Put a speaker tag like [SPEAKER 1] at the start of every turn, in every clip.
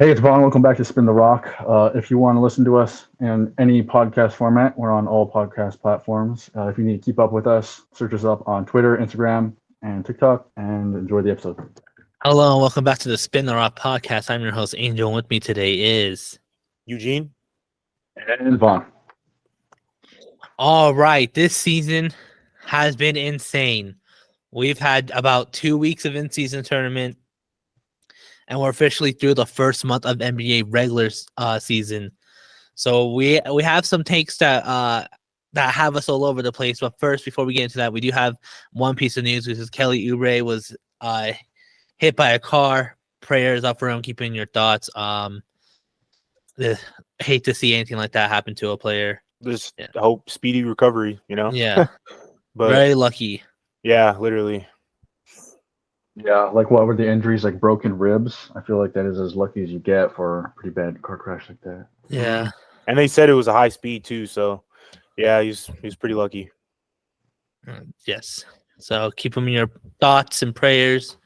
[SPEAKER 1] Hey, it's Vaughn. Welcome back to Spin the Rock. If you want to listen to us in any podcast format, we're on all podcast platforms. If you need to keep up with us, search us up on Twitter, Instagram, and TikTok, and enjoy the episode.
[SPEAKER 2] Hello and welcome back to the Spin the Rock podcast. I'm your host Angel, and with me today is
[SPEAKER 3] Eugene?
[SPEAKER 1] And Vaughn.
[SPEAKER 2] all right. This season has been insane. We've had about 2 weeks of in-season tournament, and we're officially through the first month of NBA regular season. So we have some takes that have us all over the place. But first, before we get into that, we do have one piece of news, which is Kelly Oubre was hit by a car. Prayers up for him. Keeping your thoughts. Hate to see anything like that happen to a player.
[SPEAKER 3] Just hope speedy recovery,
[SPEAKER 2] Yeah.
[SPEAKER 3] But
[SPEAKER 2] very lucky.
[SPEAKER 3] yeah, literally.
[SPEAKER 1] Yeah, like what were the injuries? Like broken ribs? I feel like that is as lucky as you get for a pretty bad car crash like that.
[SPEAKER 2] Yeah.
[SPEAKER 3] And they said it was a high speed too, so yeah, he's pretty lucky.
[SPEAKER 2] Yes. So keep him in your thoughts and prayers.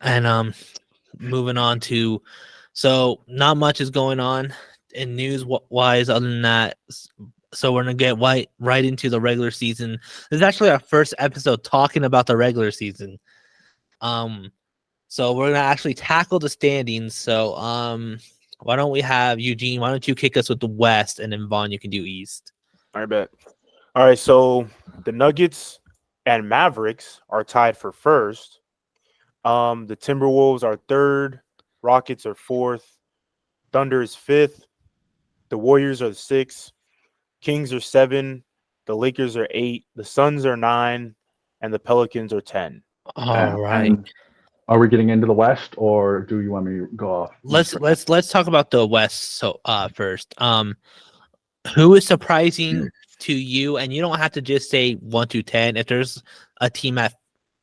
[SPEAKER 2] And moving on to, so not much is going on in news wise other than that. So we're gonna get right into the regular season. This is actually our first episode talking about the regular season. So we're gonna actually tackle the standings. So why don't we have Eugene? Why don't you kick us with the West, and then Vaughn, you can do East.
[SPEAKER 3] I bet. All right, so the Nuggets and Mavericks are tied for first. The Timberwolves are third. Rockets are fourth. Thunder is fifth. The Warriors are the sixth. Kings are 7. The Lakers are 8. The Suns are 9, and the Pelicans are 10.
[SPEAKER 2] All right.
[SPEAKER 1] And are we getting into the West, or do you want me to go off?
[SPEAKER 2] Let's talk about the West. So first, who is surprising to you? And you don't have to just say 1 to 10. If there's a team at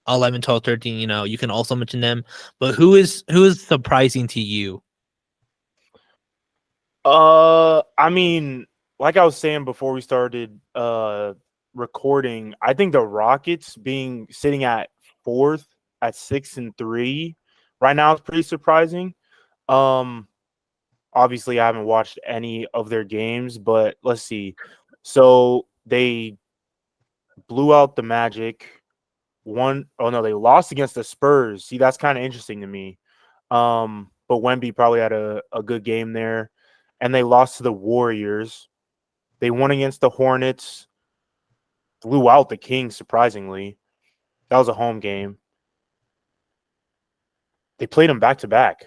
[SPEAKER 2] 11, 12, 13, you can also mention them. But who is surprising to you?
[SPEAKER 3] I mean, like I was saying before we started recording, I think the Rockets sitting at 4th at 6-3 right now is pretty surprising. Obviously I haven't watched any of their games, but let's see. So they blew out the Magic. They lost against the Spurs. See, that's kind of interesting to me. But Wemby probably had a good game there. And they lost to the Warriors. They won against the Hornets. Blew out the Kings, surprisingly. That was a home game. They played them back-to-back.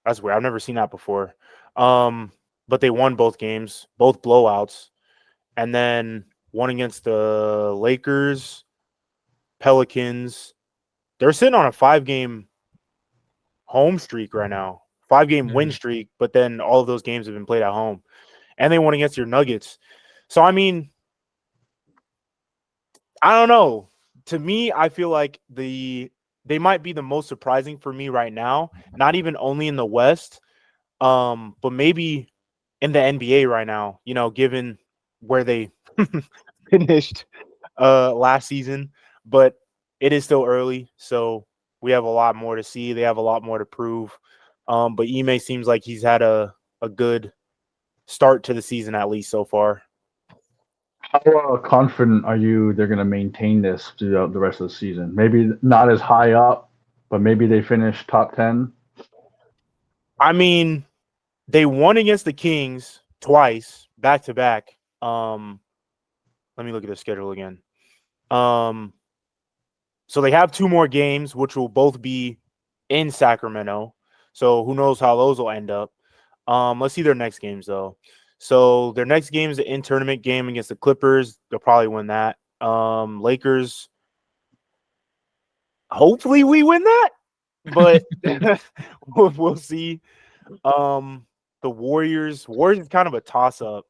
[SPEAKER 3] That's weird. I've never seen that before. But they won both games, both blowouts. And then won against the Lakers, Pelicans. They're sitting on a 5-game home streak right now. 5-game win streak, but then all of those games have been played at home. And they won against your Nuggets. So, I mean, I don't know. To me, I feel like they might be the most surprising for me right now. Not even only in the West, but maybe in the NBA right now, given where they finished last season. But it is still early, so we have a lot more to see. They have a lot more to prove. But Ime seems like he's had a good start to the season, at least so far.
[SPEAKER 1] How confident are you they're going to maintain this throughout the rest of the season? Maybe not as high up, but maybe they finish top 10.
[SPEAKER 3] I mean, they won against the Kings twice, back-to-back. Let me look at their schedule again. So they have 2 more games, which will both be in Sacramento. So who knows how those will end up. Let's see their next games, though. So their next game is an in-tournament game against the Clippers. They'll probably win that. Lakers, hopefully we win that, but we'll see. The Warriors is kind of a toss-up.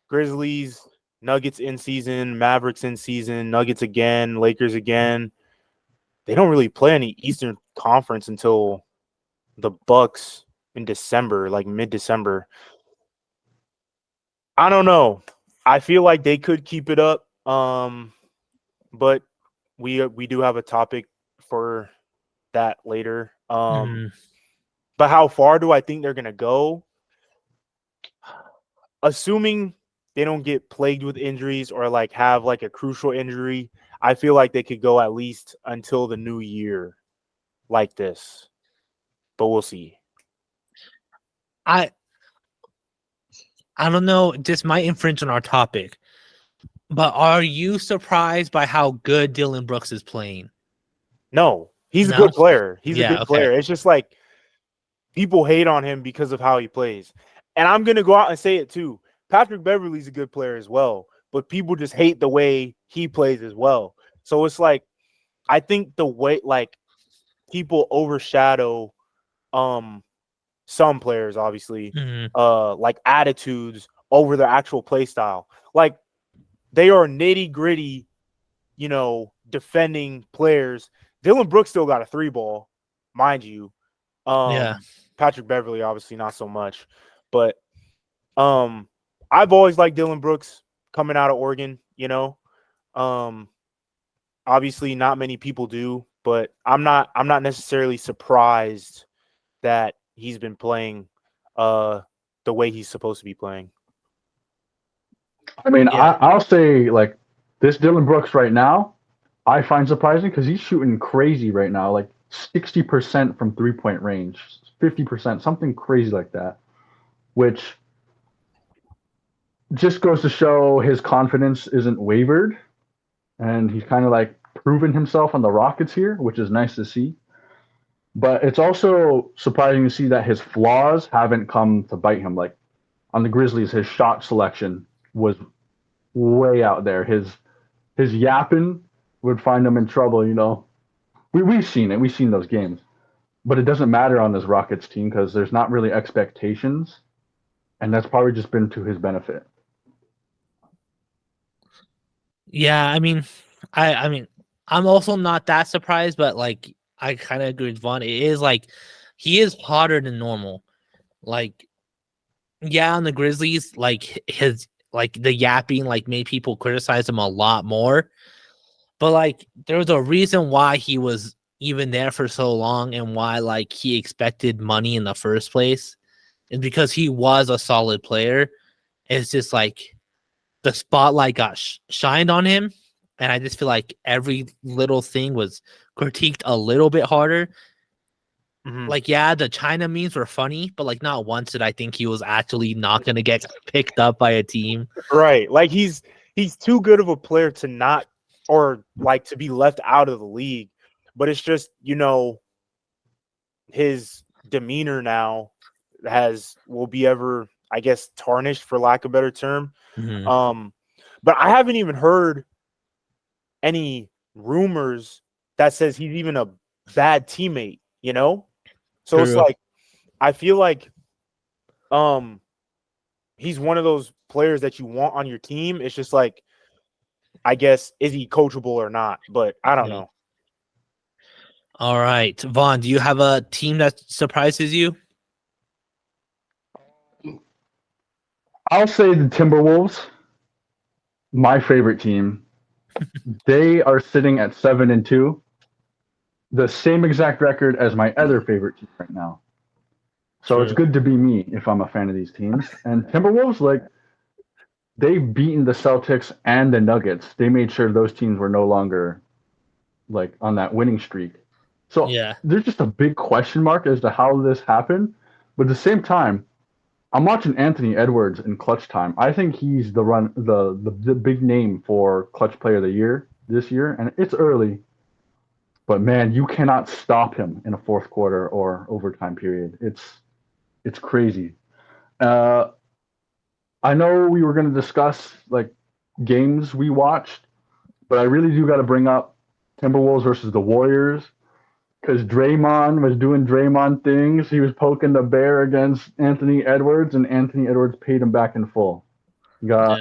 [SPEAKER 3] Grizzlies, Nuggets in season, Mavericks in season, Nuggets again, Lakers again. They don't really play any Eastern Conference until the Bucks in December, like mid-December. I don't know. I feel like they could keep it up. But we do have a topic for that later. But how far do I think they're gonna go? Assuming they don't get plagued with injuries or like have like a crucial injury, I feel like they could go at least until the new year like this. But we'll see.
[SPEAKER 2] I don't know. This might infringe on our topic, but are you surprised by how good Dylan Brooks is playing?
[SPEAKER 3] No, he's a
[SPEAKER 2] No?
[SPEAKER 3] good player. He's a
[SPEAKER 2] Yeah,
[SPEAKER 3] good
[SPEAKER 2] okay.
[SPEAKER 3] player. It's just like people hate on him because of how he plays. And I'm going to go out and say it too. Patrick Beverley's a good player as well, but people just hate the way he plays as well. So it's like, I think the way like people overshadow some players, obviously, like attitudes over their actual play style. Like they are nitty-gritty, defending players. Dylan Brooks still got a 3-ball, mind you.
[SPEAKER 2] Yeah.
[SPEAKER 3] Patrick Beverley, obviously not so much. But I've always liked Dylan Brooks coming out of Oregon, obviously not many people do, but I'm not necessarily surprised that he's been playing the way he's supposed to be playing.
[SPEAKER 1] I mean,
[SPEAKER 2] Yeah.
[SPEAKER 1] I'll say like this Dylan Brooks right now, I find surprising because he's shooting crazy right now, like 60% from 3-point range, 50%, something crazy like that, which just goes to show his confidence isn't wavered, and he's kind of like proven himself on the Rockets here, which is nice to see. But it's also surprising to see that his flaws haven't come to bite him. Like on the Grizzlies, his shot selection was way out there. His yapping would find him in trouble. We've seen it. We've seen those games, but it doesn't matter on this Rockets team because there's not really expectations, and that's probably just been to his benefit.
[SPEAKER 2] Yeah, I mean, I'm also not that surprised, but like I kind of agree with Vaughn. It is like he is hotter than normal. Like, yeah, on the Grizzlies, like his like the yapping like made people criticize him a lot more. But like there was a reason why he was even there for so long and why like he expected money in the first place. And because he was a solid player. It's just like the spotlight got shined on him, and I just feel like every little thing was critiqued a little bit harder.
[SPEAKER 3] Mm-hmm.
[SPEAKER 2] Like, yeah, the China memes were funny, but like not once did I think he was actually not going to get picked up by a team.
[SPEAKER 3] Right. Like he's too good of a player to not, or like to be left out of the league. But it's just, his demeanor now will be ever, I guess, tarnished for lack of a better term.
[SPEAKER 2] Mm-hmm.
[SPEAKER 3] But I haven't even heard any rumors that says he's even a bad teammate, So
[SPEAKER 2] True.
[SPEAKER 3] it's like I feel like he's one of those players that you want on your team. It's just like, I guess, is he coachable or not? But I don't know.
[SPEAKER 2] All right, Vaughn, do you have a team that surprises you?
[SPEAKER 1] I'll say the Timberwolves, my favorite team. They are sitting at 7-2, the same exact record as my other favorite team right now. So
[SPEAKER 2] True.
[SPEAKER 1] It's good to be me if I'm a fan of these teams. And Timberwolves, like, they've beaten the Celtics and the Nuggets. They made sure those teams were no longer like on that winning streak. So
[SPEAKER 2] Yeah.
[SPEAKER 1] There's just a big question mark as to how this happened. But at the same time, I'm watching Anthony Edwards in clutch time. I think he's the big name for clutch player of the year this year, and it's early. But man, you cannot stop him in a fourth quarter or overtime period. It's crazy. I know we were going to discuss like games we watched, but I really do got to bring up Timberwolves versus the Warriors because Draymond was doing Draymond things. He was poking the bear against Anthony Edwards, and Anthony Edwards paid him back in full. He got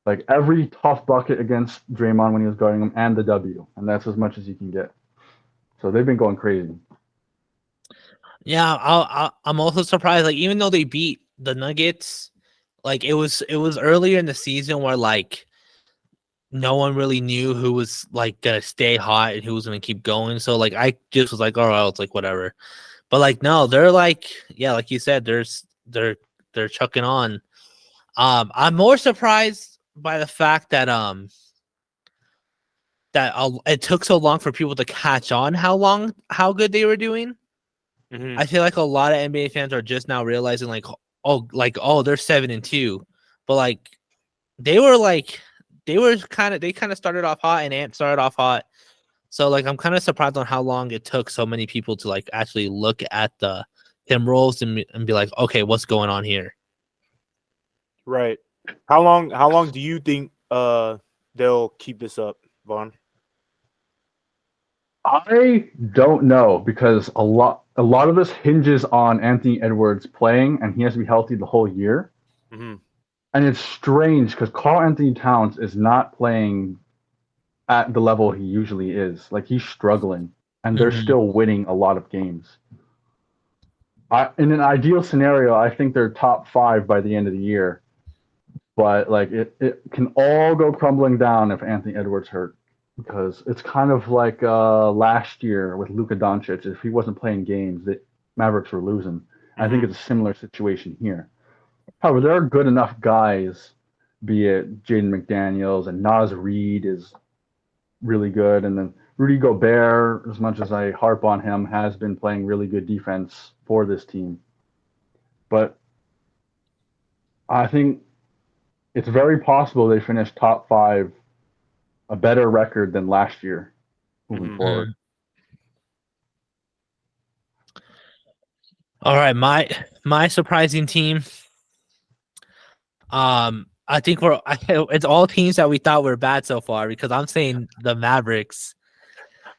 [SPEAKER 1] like every tough bucket against Draymond when he was guarding him, and the W, and that's as much as you can get. So they've been going crazy.
[SPEAKER 2] Yeah, I'm also surprised. Like, even though they beat the Nuggets, like it was earlier in the season where like no one really knew who was like gonna stay hot and who was gonna keep going. So like I just was like, all right, it's like whatever. But like no, they're like like you said, they're chucking on. I'm more surprised by the fact that it took so long for people to catch on how good they were doing.
[SPEAKER 3] Mhm.
[SPEAKER 2] I feel like a lot of NBA fans are just now realizing like oh they're 7-2, but like they were like they kind of started off hot and Ant started off hot. So like I'm kind of surprised on how long it took so many people to like actually look at the Timberwolves and be like, okay, what's going on here?
[SPEAKER 3] Right. How long do you think they'll keep this up, Vaughn?
[SPEAKER 1] I don't know because a lot of this hinges on Anthony Edwards playing, and he has to be healthy the whole year.
[SPEAKER 3] Mhm.
[SPEAKER 1] And it's strange because Karl Anthony Towns is not playing at the level he usually is. Like he's struggling, and they're
[SPEAKER 2] Mhm.
[SPEAKER 1] still winning a lot of games. In an ideal scenario, I think they're top 5 by the end of the year. But like it can all go crumbling down if Anthony Edwards hurt. Because it's kind of like last year with Luka Doncic. If he wasn't playing games, the Mavericks were losing. I think
[SPEAKER 3] Mhm.
[SPEAKER 1] it's a similar situation here. However, there are good enough guys, be it Jaden McDaniels and Naz Reid is really good, and then Rudy Gobert, as much as I harp on him, has been playing really good defense for this team. But I think it's very possible they finish top 5, a better record than last year moving
[SPEAKER 3] Mhm.
[SPEAKER 1] forward.
[SPEAKER 2] All right, my surprising team. I think it's all teams that we thought were bad so far because I'm saying the Mavericks.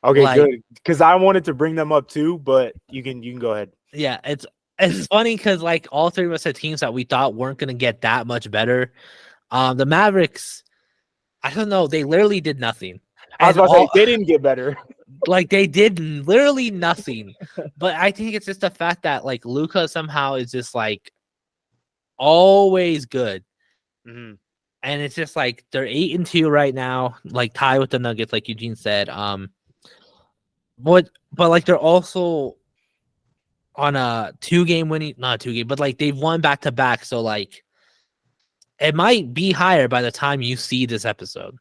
[SPEAKER 3] Okay,
[SPEAKER 2] Like,
[SPEAKER 3] good. Because I wanted to bring them up too, but you can go ahead.
[SPEAKER 2] yeah, it's funny because like all three of us had teams that we thought weren't gonna get that much better. The Mavericks, I don't know, they literally did nothing.
[SPEAKER 3] I was
[SPEAKER 2] And
[SPEAKER 3] about to say
[SPEAKER 2] all
[SPEAKER 3] they didn't get better.
[SPEAKER 2] like they did literally nothing. But I think it's just the fact that like Luca somehow is just like always good.
[SPEAKER 3] Mhm.
[SPEAKER 2] And it's just like they're 8-2 right now, like tied with the Nuggets, like Eugene said. But like they're also on a 2-game winning, not 2-game, but like they've won back to back. So like it might be higher by the time you see this episode.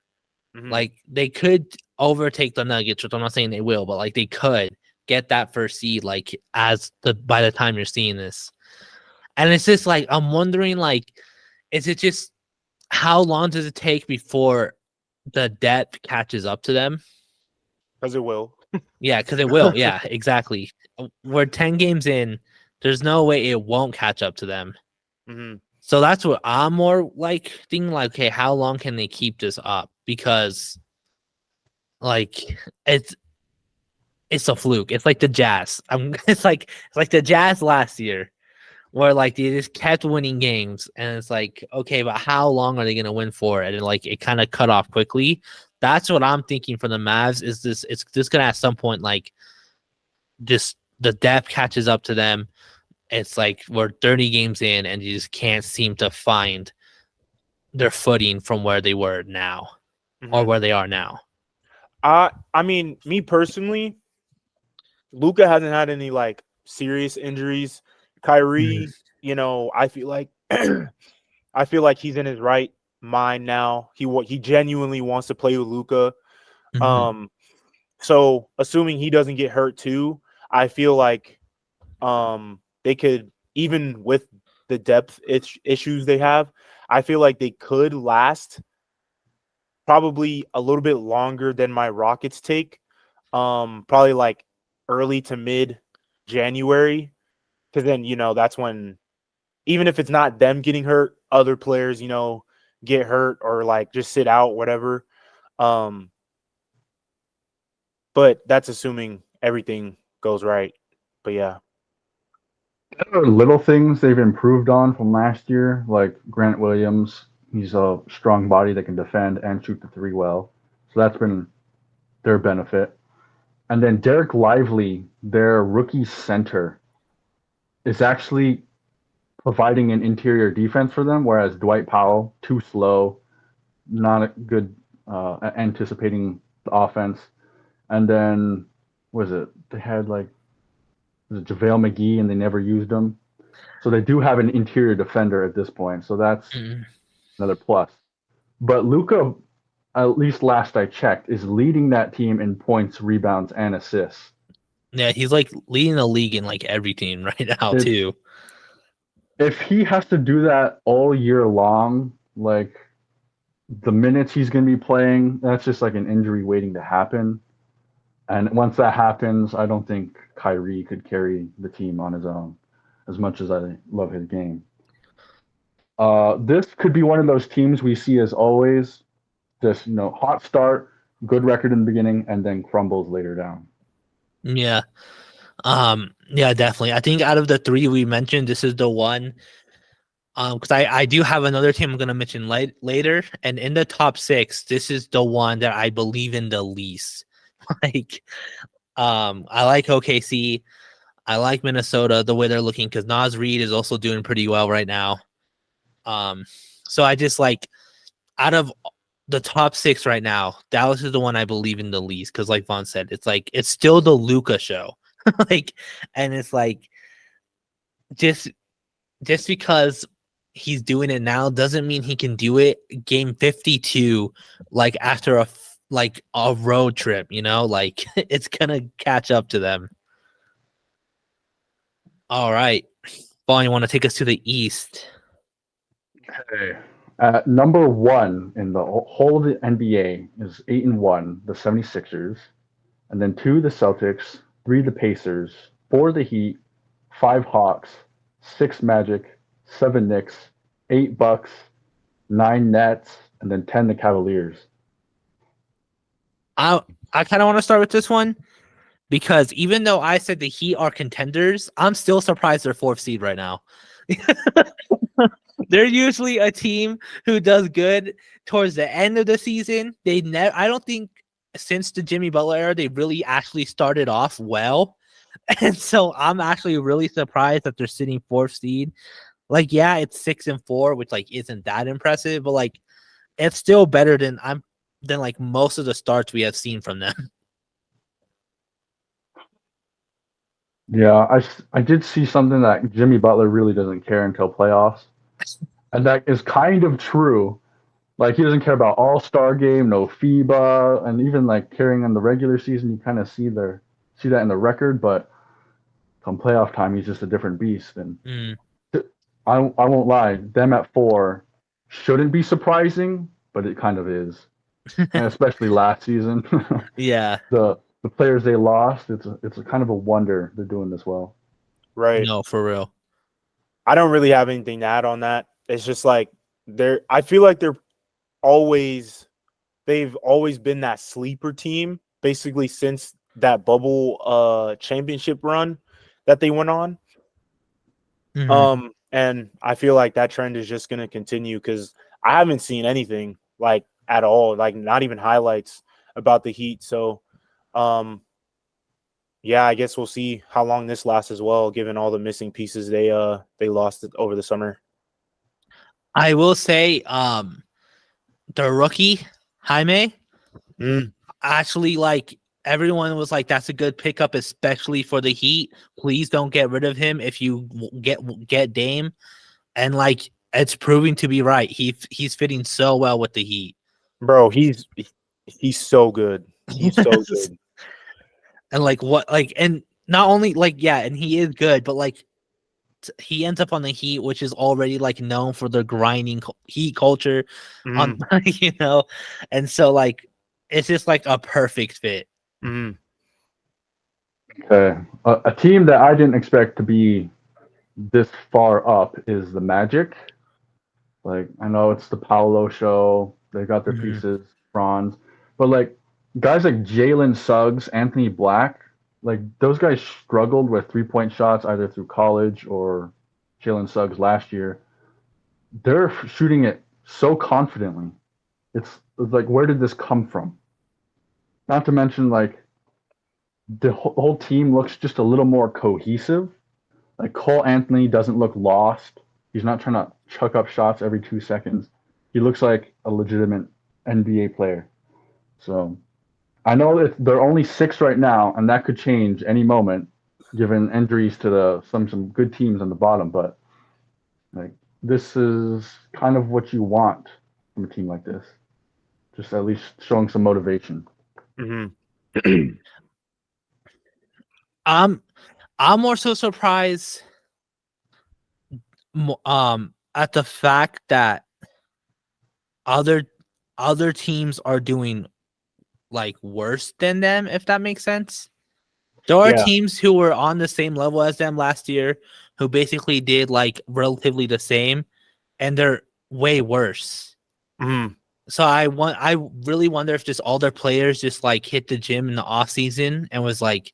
[SPEAKER 3] Mhm.
[SPEAKER 2] Like they could overtake the Nuggets, which I'm not saying they will, but like they could get that first seed, like by the time you're seeing this. And it's just like I'm wondering, like, is it just how long does it take before the depth catches up to them?
[SPEAKER 3] Because it will.
[SPEAKER 2] Yeah, because it will. Yeah, exactly. We're 10 games in. There's no way it won't catch up to them.
[SPEAKER 3] Mhm.
[SPEAKER 2] So that's what I'm more like thinking like, okay, how long can they keep this up? Because like it's it's a fluke. It's like the Jazz. It's like the Jazz last year where like they just kept winning games and it's like, okay, but how long are they gonna win for? And like it kind of cut off quickly. That's what I'm thinking for the Mavs is it's just gonna at some point like just the depth catches up to them. It's like we're 30 games in and you just can't seem to find their footing from where they were now or
[SPEAKER 3] Mhm.
[SPEAKER 2] where they are now.
[SPEAKER 3] I mean, me personally, Luca hasn't had any like serious injuries. Kyrie, I feel like I feel like he's in his right mind now. He genuinely wants to play with Luca.
[SPEAKER 2] Mhm.
[SPEAKER 3] Um, so assuming he doesn't get hurt too, I feel like they could, even with the depth issues they have, I feel like they could last probably a little bit longer than my Rockets take. Probably like early to mid January, because then that's when, even if it's not them getting hurt, other players get hurt or like just sit out, whatever. Um, but that's assuming everything goes right. But yeah.
[SPEAKER 1] There are little things they've improved on from last year, like Grant Williams. He's a strong body that can defend and shoot the three well. So that's been their benefit. And then Derek Lively, their rookie center, is actually providing an interior defense for them, whereas Dwight Powell, too slow, not a good anticipating the offense. And then, was it? They had like JaVale McGee, and they never used him. So they do have an interior defender at this point. So that's another plus. But Luka, at least last I checked, is leading that team in points, rebounds, and assists.
[SPEAKER 2] Yeah, he's like leading the league in like every team right now too.
[SPEAKER 1] If he has to do that all year long, like the minutes he's going to be playing, that's just like an injury waiting to happen. And once that happens, I don't think Kyrie could carry the team on his own, as much as I love his game. This could be one of those teams we see as always, just hot start, good record in the beginning, and then crumbles later down.
[SPEAKER 2] Yeah. Yeah, definitely. I think out of the three we mentioned, this is the one. Because I do have another team I'm gonna mention later, and in the top 6, this is the one that I believe in the least. Like, I like OKC, I like Minnesota the way they're looking because Naz Reid is also doing pretty well right now. So I just like out of the top 6 right now, Dallas is the one I believe in the least because, like Vaughn said, it's still the Luka show, like, and it's like just because he's doing it now doesn't mean he can do it game 52 like after a road trip, like it's gonna catch up to them. All right, Vaughn, you want to take us to the East?
[SPEAKER 1] Okay. Number 1 in the whole of the NBA is 8-1, the 76ers, and then 2 the Celtics, 3 the Pacers, 4 the Heat, 5 Hawks, 6 Magic, 7 Knicks, 8 Bucks, 9 Nets, and then 10 the Cavaliers.
[SPEAKER 2] I kind of want to start with this one because even though I said the Heat are contenders, I'm still surprised they're 4th seed right now. They're usually a team who does good towards the end of the season. I don't think since the Jimmy Butler era they really actually started off well. And so I'm actually really surprised that they're sitting 4th seed. Like, yeah, it's 6-4, which like isn't that impressive, but like it's still better than like most of the starts we have seen from them.
[SPEAKER 1] Yeah, I did see something that Jimmy Butler really doesn't care until playoffs. And that is kind of true. Like, he doesn't care about All-Star game, no FIBA, and even like carrying on the regular season, you kind of see that in the record, but come playoff time, he's just a different beast. And I won't lie, them at 4 shouldn't be surprising, but it kind of is. And especially last season.
[SPEAKER 2] Yeah.
[SPEAKER 1] The players they lost, it's a kind of a wonder they're doing this well.
[SPEAKER 3] Right.
[SPEAKER 2] No, for real.
[SPEAKER 3] I don't really have anything to add on that. It's just like I feel like they've always been that sleeper team basically since that bubble championship run that they went on.
[SPEAKER 2] Mm-hmm.
[SPEAKER 3] And I feel like that trend is just going to continue because I haven't seen anything like at all, like not even highlights about the Heat. So, yeah, I guess we'll see how long this lasts as well, given all the missing pieces they lost over the summer.
[SPEAKER 2] I will say, the rookie Jaime, actually, like everyone was like, "That's a good pickup, especially for the Heat. Please don't get rid of him if you get Dame." And like, it's proving to be right. He's fitting so well with the Heat,
[SPEAKER 3] bro. He's so good. He's so good.
[SPEAKER 2] And like and not only like, yeah, and he is good, but like he ends up on the Heat, which is already like known for the grinding Heat culture, on and so like it's just like a perfect fit.
[SPEAKER 1] Okay, a team that I didn't expect to be this far up is the Magic. Like, I know it's the Paolo show; they got their pieces, bronze, but like guys like Jalen Suggs, Anthony Black, like those guys struggled with 3-point shots either through college or Jalen Suggs last year. They're shooting it so confidently. It's like, where did this come from? Not to mention, like, the whole team looks just a little more cohesive. Like, Cole Anthony doesn't look lost. He's not trying to chuck up shots every 2 seconds. He looks like a legitimate NBA player. So I know that they're only 6 right now, and that could change any moment. given injuries to some good teams on the bottom. But like this is kind of what you want from a team like this. Just at least showing some motivation.
[SPEAKER 3] Mm-hmm.
[SPEAKER 2] I'm more so surprised at the fact that other teams are doing like worse than them, if that makes sense. There are
[SPEAKER 3] Yeah.
[SPEAKER 2] teams who were on the same level as them last year who basically did like relatively the same, and they're way worse.
[SPEAKER 3] Mm-hmm.
[SPEAKER 2] So I really wonder if just all their players just like hit the gym in the off season and was like,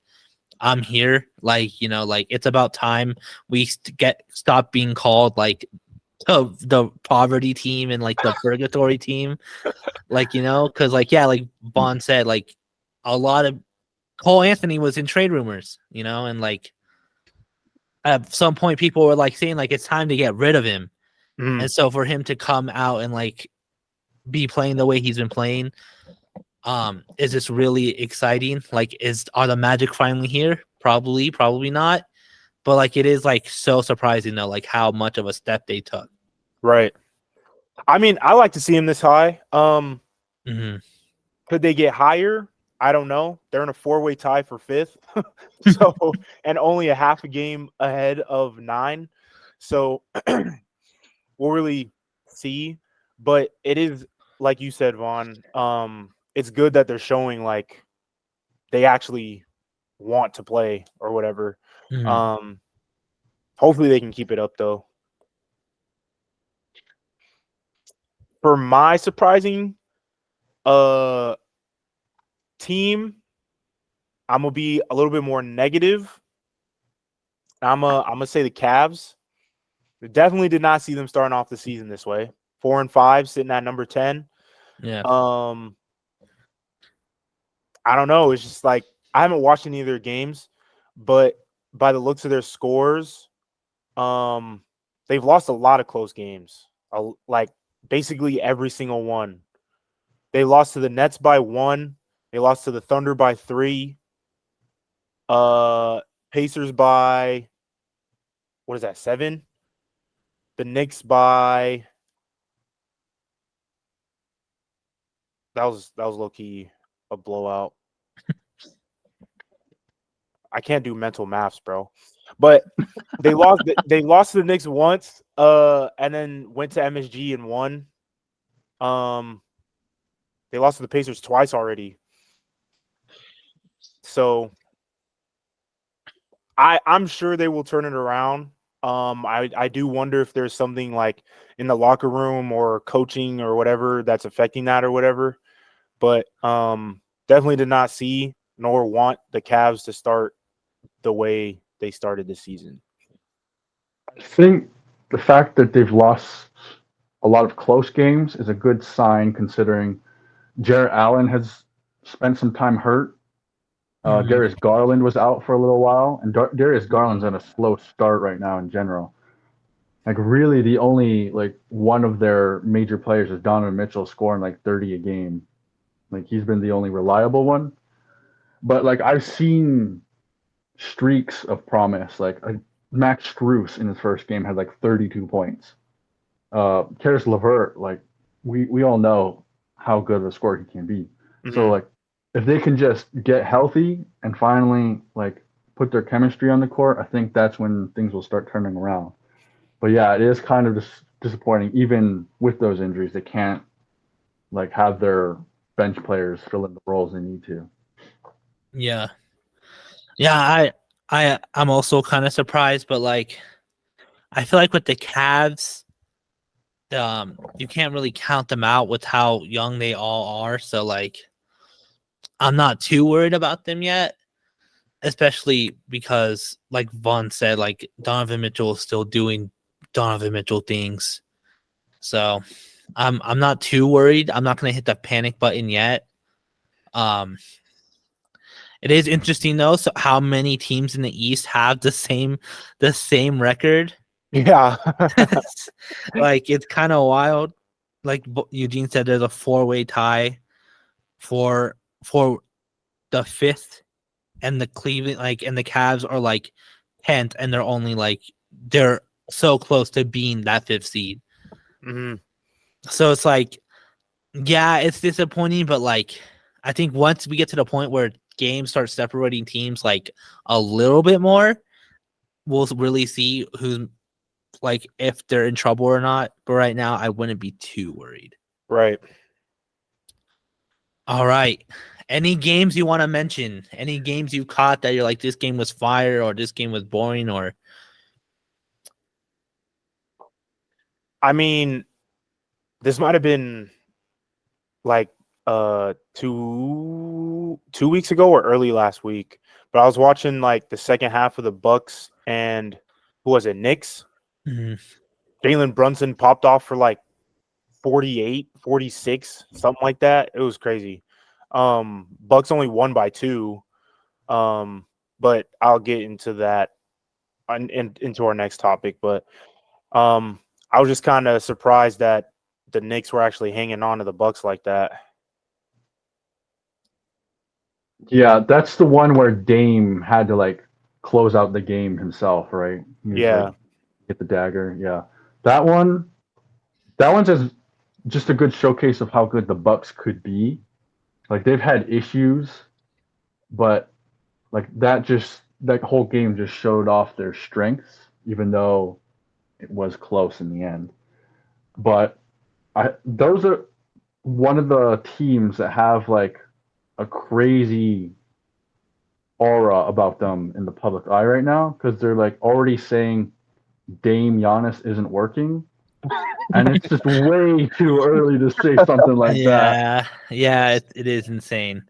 [SPEAKER 2] I'm here, like, you know, like it's about time we stop being called like the poverty team and like the purgatory team, like, you know, because like, yeah, like Vaughn said, like a lot of Cole Anthony was in trade rumors, you know, and like at some point people were like saying like it's time to get rid of him.
[SPEAKER 3] Mm-hmm.
[SPEAKER 2] And so for him to come out and like be playing the way he's been playing, is this really exciting? Like, are the Magic finally here? Probably not. But like it is like so surprising though, like how much of a step they took.
[SPEAKER 3] Right. I mean, I like to see him this high.
[SPEAKER 2] Mm-hmm.
[SPEAKER 3] Could they get higher? I don't know. They're in a 4-way tie for 5th. So, and only a half a game ahead of 9. So we'll really see. But it is, like you said, Vaughn, it's good that they're showing like they actually want to play or whatever.
[SPEAKER 2] Mm-hmm.
[SPEAKER 3] Hopefully they can keep it up though. For my surprising team, I'm gonna be a little bit more negative. I'm gonna say the Cavs. Definitely did not see them starting off the season this way. 4-5, sitting at number 10.
[SPEAKER 2] Yeah.
[SPEAKER 3] I don't know. It's just like I haven't watched any of their games, but by the looks of their scores, they've lost a lot of close games. Like basically every single one. They lost to the Nets by 1. They lost to the Thunder by 3. Pacers by, what is that, 7? The Knicks by, that was low key a blowout. I can't do mental maths, bro. But they lost to the Knicks once, and then went to MSG and won. They lost to the Pacers twice already. So I'm sure they will turn it around. I do wonder if there's something like in the locker room or coaching or whatever that's affecting that or whatever. But definitely did not see nor want the Cavs to start the way they started the season.
[SPEAKER 1] I think the fact that they've lost a lot of close games is a good sign, considering Jarrett Allen has spent some time hurt.
[SPEAKER 2] Mhm.
[SPEAKER 1] Darius Garland was out for a little while, and Darius Garland's on a slow start right now in general. Like really, the only like one of their major players is Donovan Mitchell scoring like 30 a game. Like he's been the only reliable one. But like I've seen streaks of promise. Like Max Strus in his first game had like 32 points. Karis LeVert, like we all know how good of a scorer he can be.
[SPEAKER 3] Mm-hmm.
[SPEAKER 1] So like if they can just get healthy and finally like put their chemistry on the court, I think that's when things will start turning around. But yeah, it is kind of disappointing. Even with those injuries, they can't like have their bench players fill in the roles they need to.
[SPEAKER 2] Yeah. I'm also kind of surprised, but like I feel like with the Cavs, you can't really count them out with how young they all are. So like I'm not too worried about them yet, especially because like Vaughn said, like Donovan Mitchell is still doing Donovan Mitchell things. So I'm not too worried. I'm not gonna hit the panic button yet. It is interesting though, so how many teams in the East have the same record.
[SPEAKER 3] Yeah.
[SPEAKER 2] Like it's kind of wild. Like Eugene said, there's a 4-way tie for the 5th and the Cleveland and the Cavs are 10th, and they're so close to being that 5th seed.
[SPEAKER 3] Mm-hmm.
[SPEAKER 2] So it's yeah, it's disappointing, but I think once we get to the point where games start separating teams a little bit more, we'll really see who's if they're in trouble or not. But right now, I wouldn't be too worried.
[SPEAKER 3] Right.
[SPEAKER 2] All right. Any games you want to mention? Any games you caught that you're this game was fire or this game was boring or?
[SPEAKER 3] I mean, this might have been two weeks ago or early last week, but I was watching the second half of the Bucks and who was it? Knicks.
[SPEAKER 2] Mhm.
[SPEAKER 3] Jalen Brunson popped off for 48, 46, something like that. It was crazy. Bucks only won by 2. But I'll get into that into our next topic. But I was just kind of surprised that the Knicks were actually hanging on to the Bucks like that.
[SPEAKER 1] Yeah, that's the one where Dame had to close out the game himself, right? He was,
[SPEAKER 3] Yeah.
[SPEAKER 1] get the dagger. Yeah, that one's just a good showcase of how good the Bucks could be. They've had issues, but that whole game just showed off their strengths, even though it was close in the end. But those are one of the teams that have a crazy aura about them in the public eye right now because they're already saying Dame Giannis isn't working, and it's just way too early to say something like that.
[SPEAKER 2] Yeah, it is insane.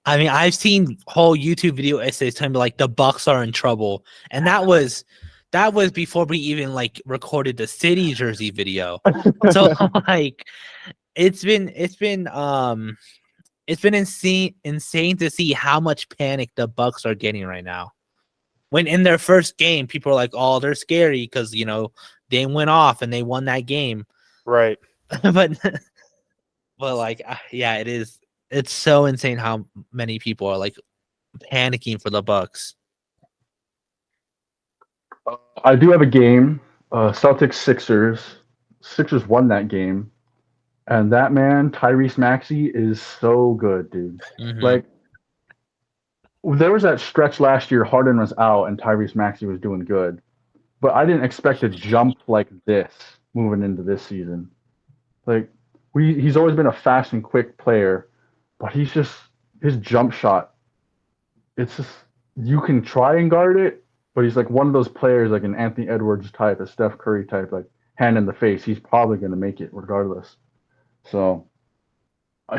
[SPEAKER 2] I mean, I've seen whole YouTube video essays telling me the Bucks are in trouble, and that was before we even recorded the City jersey video. So it's been insane to see how much panic the Bucks are getting right now. When in their first game, people are "Oh, they're scary" because Dame went off and they won that game.
[SPEAKER 3] Right.
[SPEAKER 2] but yeah, it is. It's so insane how many people are panicking for the Bucks.
[SPEAKER 1] I do have a game, Celtics Sixers. Sixers won that game, and that man Tyrese Maxey is so good, dude.
[SPEAKER 2] Mhm.
[SPEAKER 1] There was that stretch last year. Harden was out, and Tyrese Maxey was doing good, but I didn't expect a jump like this moving into this season. He's always been a fast and quick player, but his jump shot. It's just you can try and guard it, but he's one of those players an Anthony Edwards type, a Steph Curry type, hand in the face. He's probably going to make it regardless. So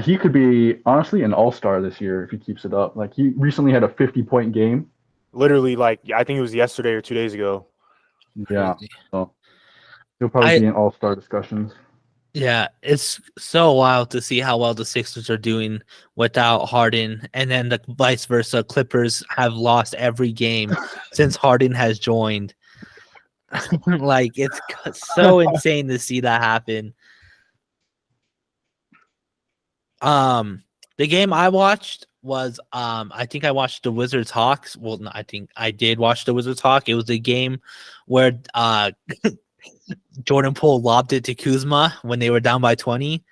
[SPEAKER 1] he could be honestly an all-star this year if he keeps it up. He recently had a 50-point game.
[SPEAKER 3] Literally, I think it was yesterday or 2 days ago.
[SPEAKER 1] Yeah. So he'll probably be in all-star discussions.
[SPEAKER 2] Yeah, it's so wild to see how well the Sixers are doing without Harden, and then the vice versa. Clippers have lost every game since Harden has joined. It's so insane to see that happen. The game I watched was I think I watched the Wizards Hawks. Well, no, I think I did watch the Wizards Hawk. It was a game where Jordan Poole lobbed it to Kuzma when they were down by 20.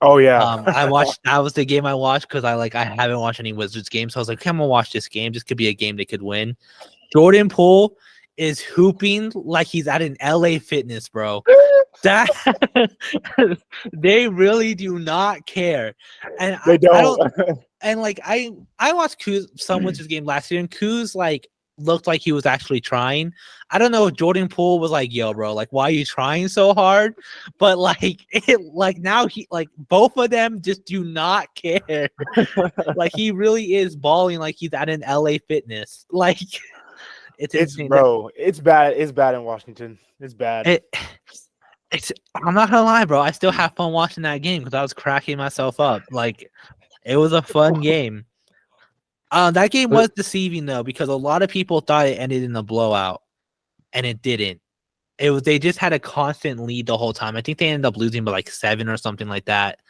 [SPEAKER 3] Oh yeah.
[SPEAKER 2] I watched that was the game I watched because I haven't watched any Wizards games. So I was like, I'm gonna watch this game. This could be a game they could win. Jordan Poole is hooping like he's at an LA Fitness, bro. That they really do not care. And
[SPEAKER 3] They don't.
[SPEAKER 2] And I watched some Wizards game last year, and Kuz looked like he was actually trying. I don't know if Jordan Poole was yo, bro, why are you trying so hard? But now he both of them just do not care. He really is balling like he's at an LA Fitness. It's insane.
[SPEAKER 3] Bro, it's bad. It's bad in Washington. It's bad.
[SPEAKER 2] I'm not gonna lie, bro. I still have fun watching that game because I was cracking myself up. It was a fun game. That game was deceiving though because a lot of people thought it ended in a blowout, and it didn't. they just had a constant lead the whole time. I think they ended up losing by like 7 or something like that.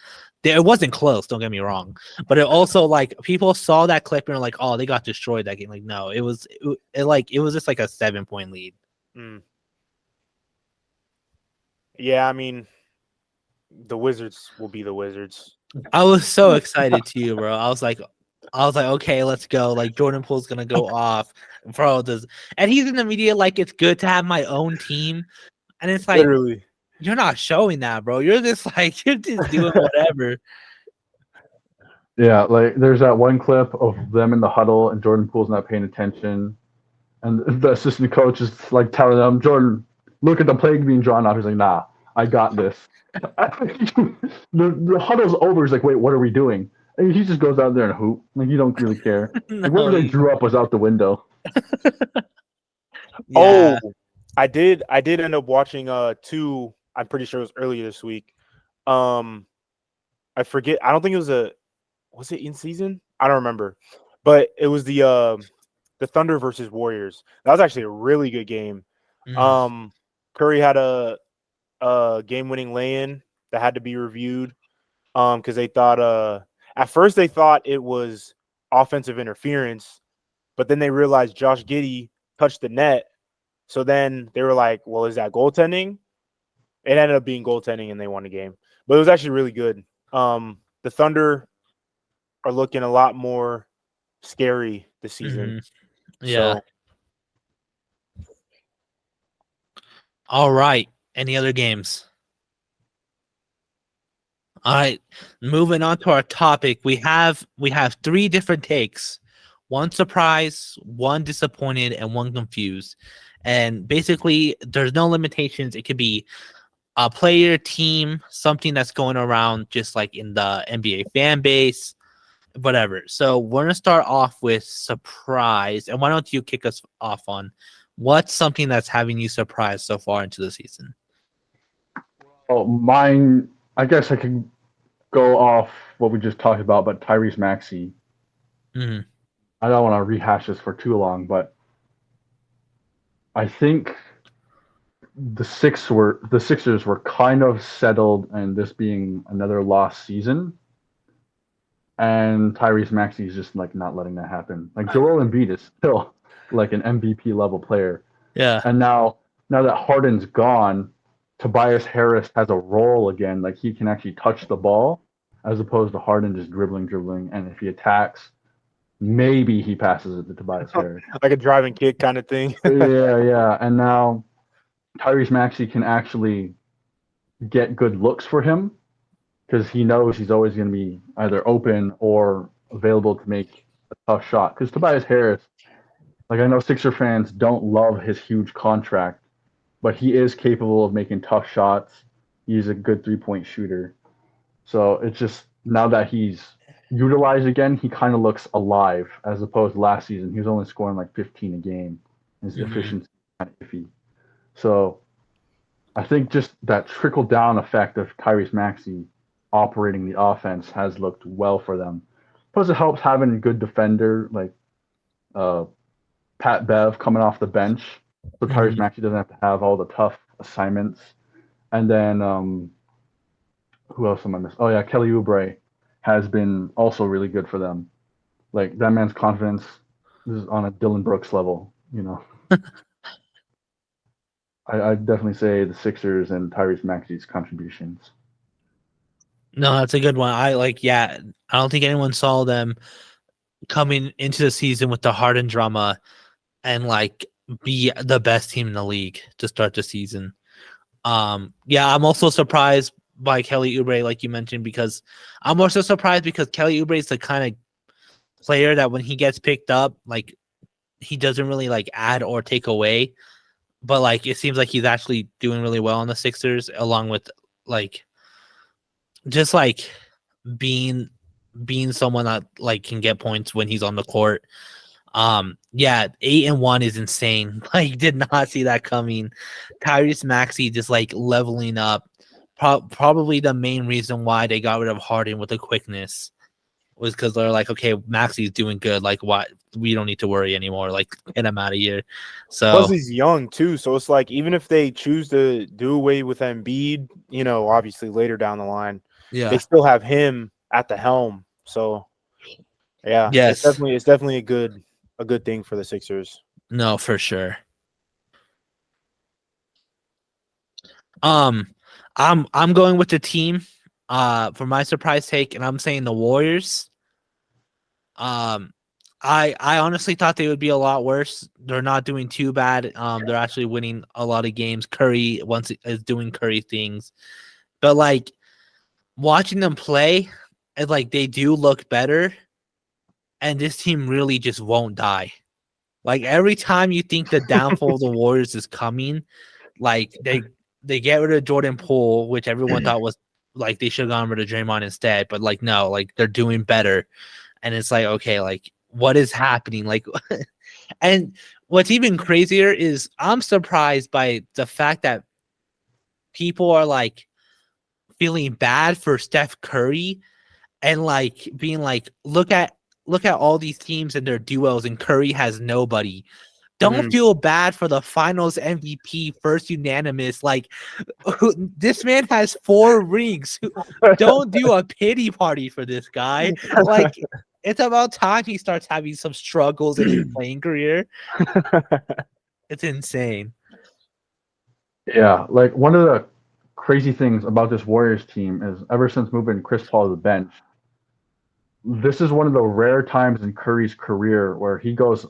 [SPEAKER 2] It wasn't close, don't get me wrong, but it also like people saw that clip and were like, "Oh, they got destroyed that game." Like, no, it was just like a 7-point lead.
[SPEAKER 3] Yeah, I mean, the Wizards will be the Wizards.
[SPEAKER 2] I was so excited too, bro. I was like, okay, let's go. Like Jordan Poole's gonna go off, bro. And he's in the media like it's good to have my own team, and it's like,
[SPEAKER 3] Literally,
[SPEAKER 2] you're not showing that, bro. You're just like you're just doing whatever.
[SPEAKER 1] Yeah, like there's that one clip of them in the huddle and Jordan Poole's not paying attention, and the assistant coach is like telling them, "Jordan, look at the play being drawn up." He's like, "Nah, I got this." the huddle's over. He's like, "Wait, what are we doing?" And he just goes out there and hoop. Like, you don't really care. Like, whatever they drew up was out the window.
[SPEAKER 2] Yeah.
[SPEAKER 3] Oh, I did end up watching 2. I'm pretty sure it was earlier this week. I forget. I don't think it was it in season? I don't remember. But it was the Thunder versus Warriors. That was actually a really good game. Curry had a game-winning lay-in that had to be reviewed because they thought at first they thought it was offensive interference, but then they realized Josh Giddey touched the net. So then they were like, well, is that goaltending? It ended up being goaltending and they won the game. But it was actually really good. The Thunder are looking a lot more scary this season.
[SPEAKER 2] Yeah.
[SPEAKER 3] So,
[SPEAKER 2] all right. Any other games? All right. Moving on to our topic. We have 3 different takes. 1 surprise, 1 disappointed, and 1 confused. And basically, there's no limitations. It could be a player, team, something that's going around just like in the NBA fan base, whatever. So we're going to start off with surprise. And why don't you kick us off on what's something that's having you surprised so far into the season?
[SPEAKER 1] Oh, mine, I guess I can go off what we just talked about, but Tyrese Maxey.
[SPEAKER 2] Mhm.
[SPEAKER 1] I don't want to rehash this for too long, but I think the Sixers were kind of settled in this being another lost season, and Tyrese Maxey is just like not letting that happen. Like Joel Embiid is still like an MVP level player,
[SPEAKER 2] Yeah.
[SPEAKER 1] and now that Harden's gone, Tobias Harris has a role again. Like he can actually touch the ball, as opposed to Harden just dribbling, and if he attacks, maybe he passes it to Tobias Harris.
[SPEAKER 3] like a driving kick kind of thing.
[SPEAKER 1] yeah. And now Tyrese Maxey can actually get good looks for him because he knows he's always going to be either open or available to make a tough shot. Because Tobias Harris, like I know Sixer fans don't love his huge contract, but he is capable of making tough shots. He's a good 3-point shooter. So it's just now that he's utilized again, he kind of looks alive as opposed to last season. He was only scoring like 15 a game. His efficiency kind of iffy. So I think just that trickle down effect of Tyrese Maxey operating the offense has looked well for them. Plus, it helps having a good defender like Pat Bev coming off the bench, so Tyrese Maxey doesn't have to have all the tough assignments. And then who else am I missing? Oh yeah, Kelly Oubre has been also really good for them. Like that man's confidence is on a Dylan Brooks level, you know. I'd definitely say the Sixers and Tyrese Maxey's contributions.
[SPEAKER 2] No, that's a good one. I don't think anyone saw them coming into the season with the Harden drama and like be the best team in the league to start the season. I'm also surprised by Kelly Oubre, like you mentioned, because I'm also surprised because Kelly Oubre is the kind of player that when he gets picked up, like he doesn't really like add or take away, but like it seems like he's actually doing really well on the Sixers, along with like just like being someone that like can get points when he's on the court. 8-1 is insane. Like did not see that coming. Tyrese Maxey just like leveling up. Probably the main reason why they got rid of Harden with the quickness. was because they're like, okay, Maxi's doing good. Like, what? We don't need to worry anymore. Like, get him out of here. So
[SPEAKER 3] Plus, he's young too, so it's like even if they choose to do away with Embiid, obviously later down the line,
[SPEAKER 2] yeah,
[SPEAKER 3] they still have him at the helm. So yeah,
[SPEAKER 2] yes,
[SPEAKER 3] it's definitely a good thing for the Sixers.
[SPEAKER 2] no, for sure. I'm going with the team for my surprise take, and I'm saying the Warriors. I honestly thought they would be a lot worse. They're not doing too bad. They're actually winning a lot of games. Curry is doing Curry things, but like watching them play, it's like they do look better, and this team really just won't die. Like every time you think the downfall of the Warriors is coming, like they get rid of Jordan Poole, which everyone thought was like they should have gone rid of Draymond instead, but like no, like they're doing better. And it's like, okay, like what is happening? Like and what's even crazier is I'm surprised by the fact that people are like feeling bad for Steph Curry and like being like, look at all these teams and their duos, and Curry has nobody. Don't feel bad for the finals MVP, first unanimous. Like, this man has 4 rings. Don't do a pity party for this guy. Like, it's about time he starts having some struggles in his playing career. It's insane.
[SPEAKER 1] Yeah, like one of the crazy things about this Warriors team is ever since moving Chris Paul to the bench, this is one of the rare times in Curry's career where he goes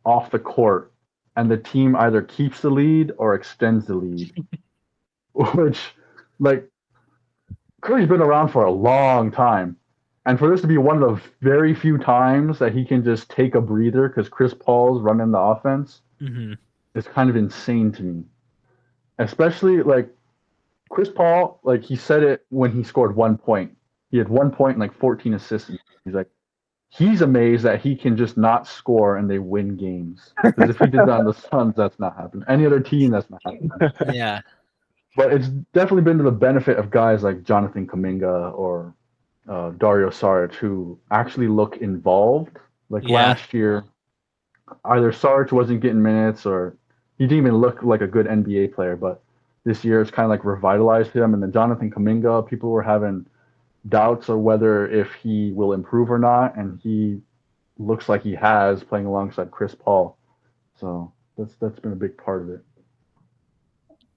[SPEAKER 1] off the court and the team either keeps the lead or extends the lead. Which, like, Curry's been around for a long time. And for this to be one of the very few times that he can just take a breather because Chris Paul's running the offense is kind of insane to me. Especially, like, Chris Paul, like, he said it when he scored 1 point. He had 1 point and, like, 14 assists. He's like, he's amazed that he can just not score and they win games. Because if he did that on the Suns, that's not happening. Any other team, that's not happening.
[SPEAKER 2] Yeah.
[SPEAKER 1] But it's definitely been to the benefit of guys like Jonathan Kuminga or Dario Saric who actually look involved. Like last year, either Saric wasn't getting minutes or he didn't even look like a good NBA player. But this year, it's kind of like revitalized him. And then Jonathan Kuminga, people were having doubts of whether if he will improve or not, and he looks like he has playing alongside Chris Paul. So that's been a big part of it.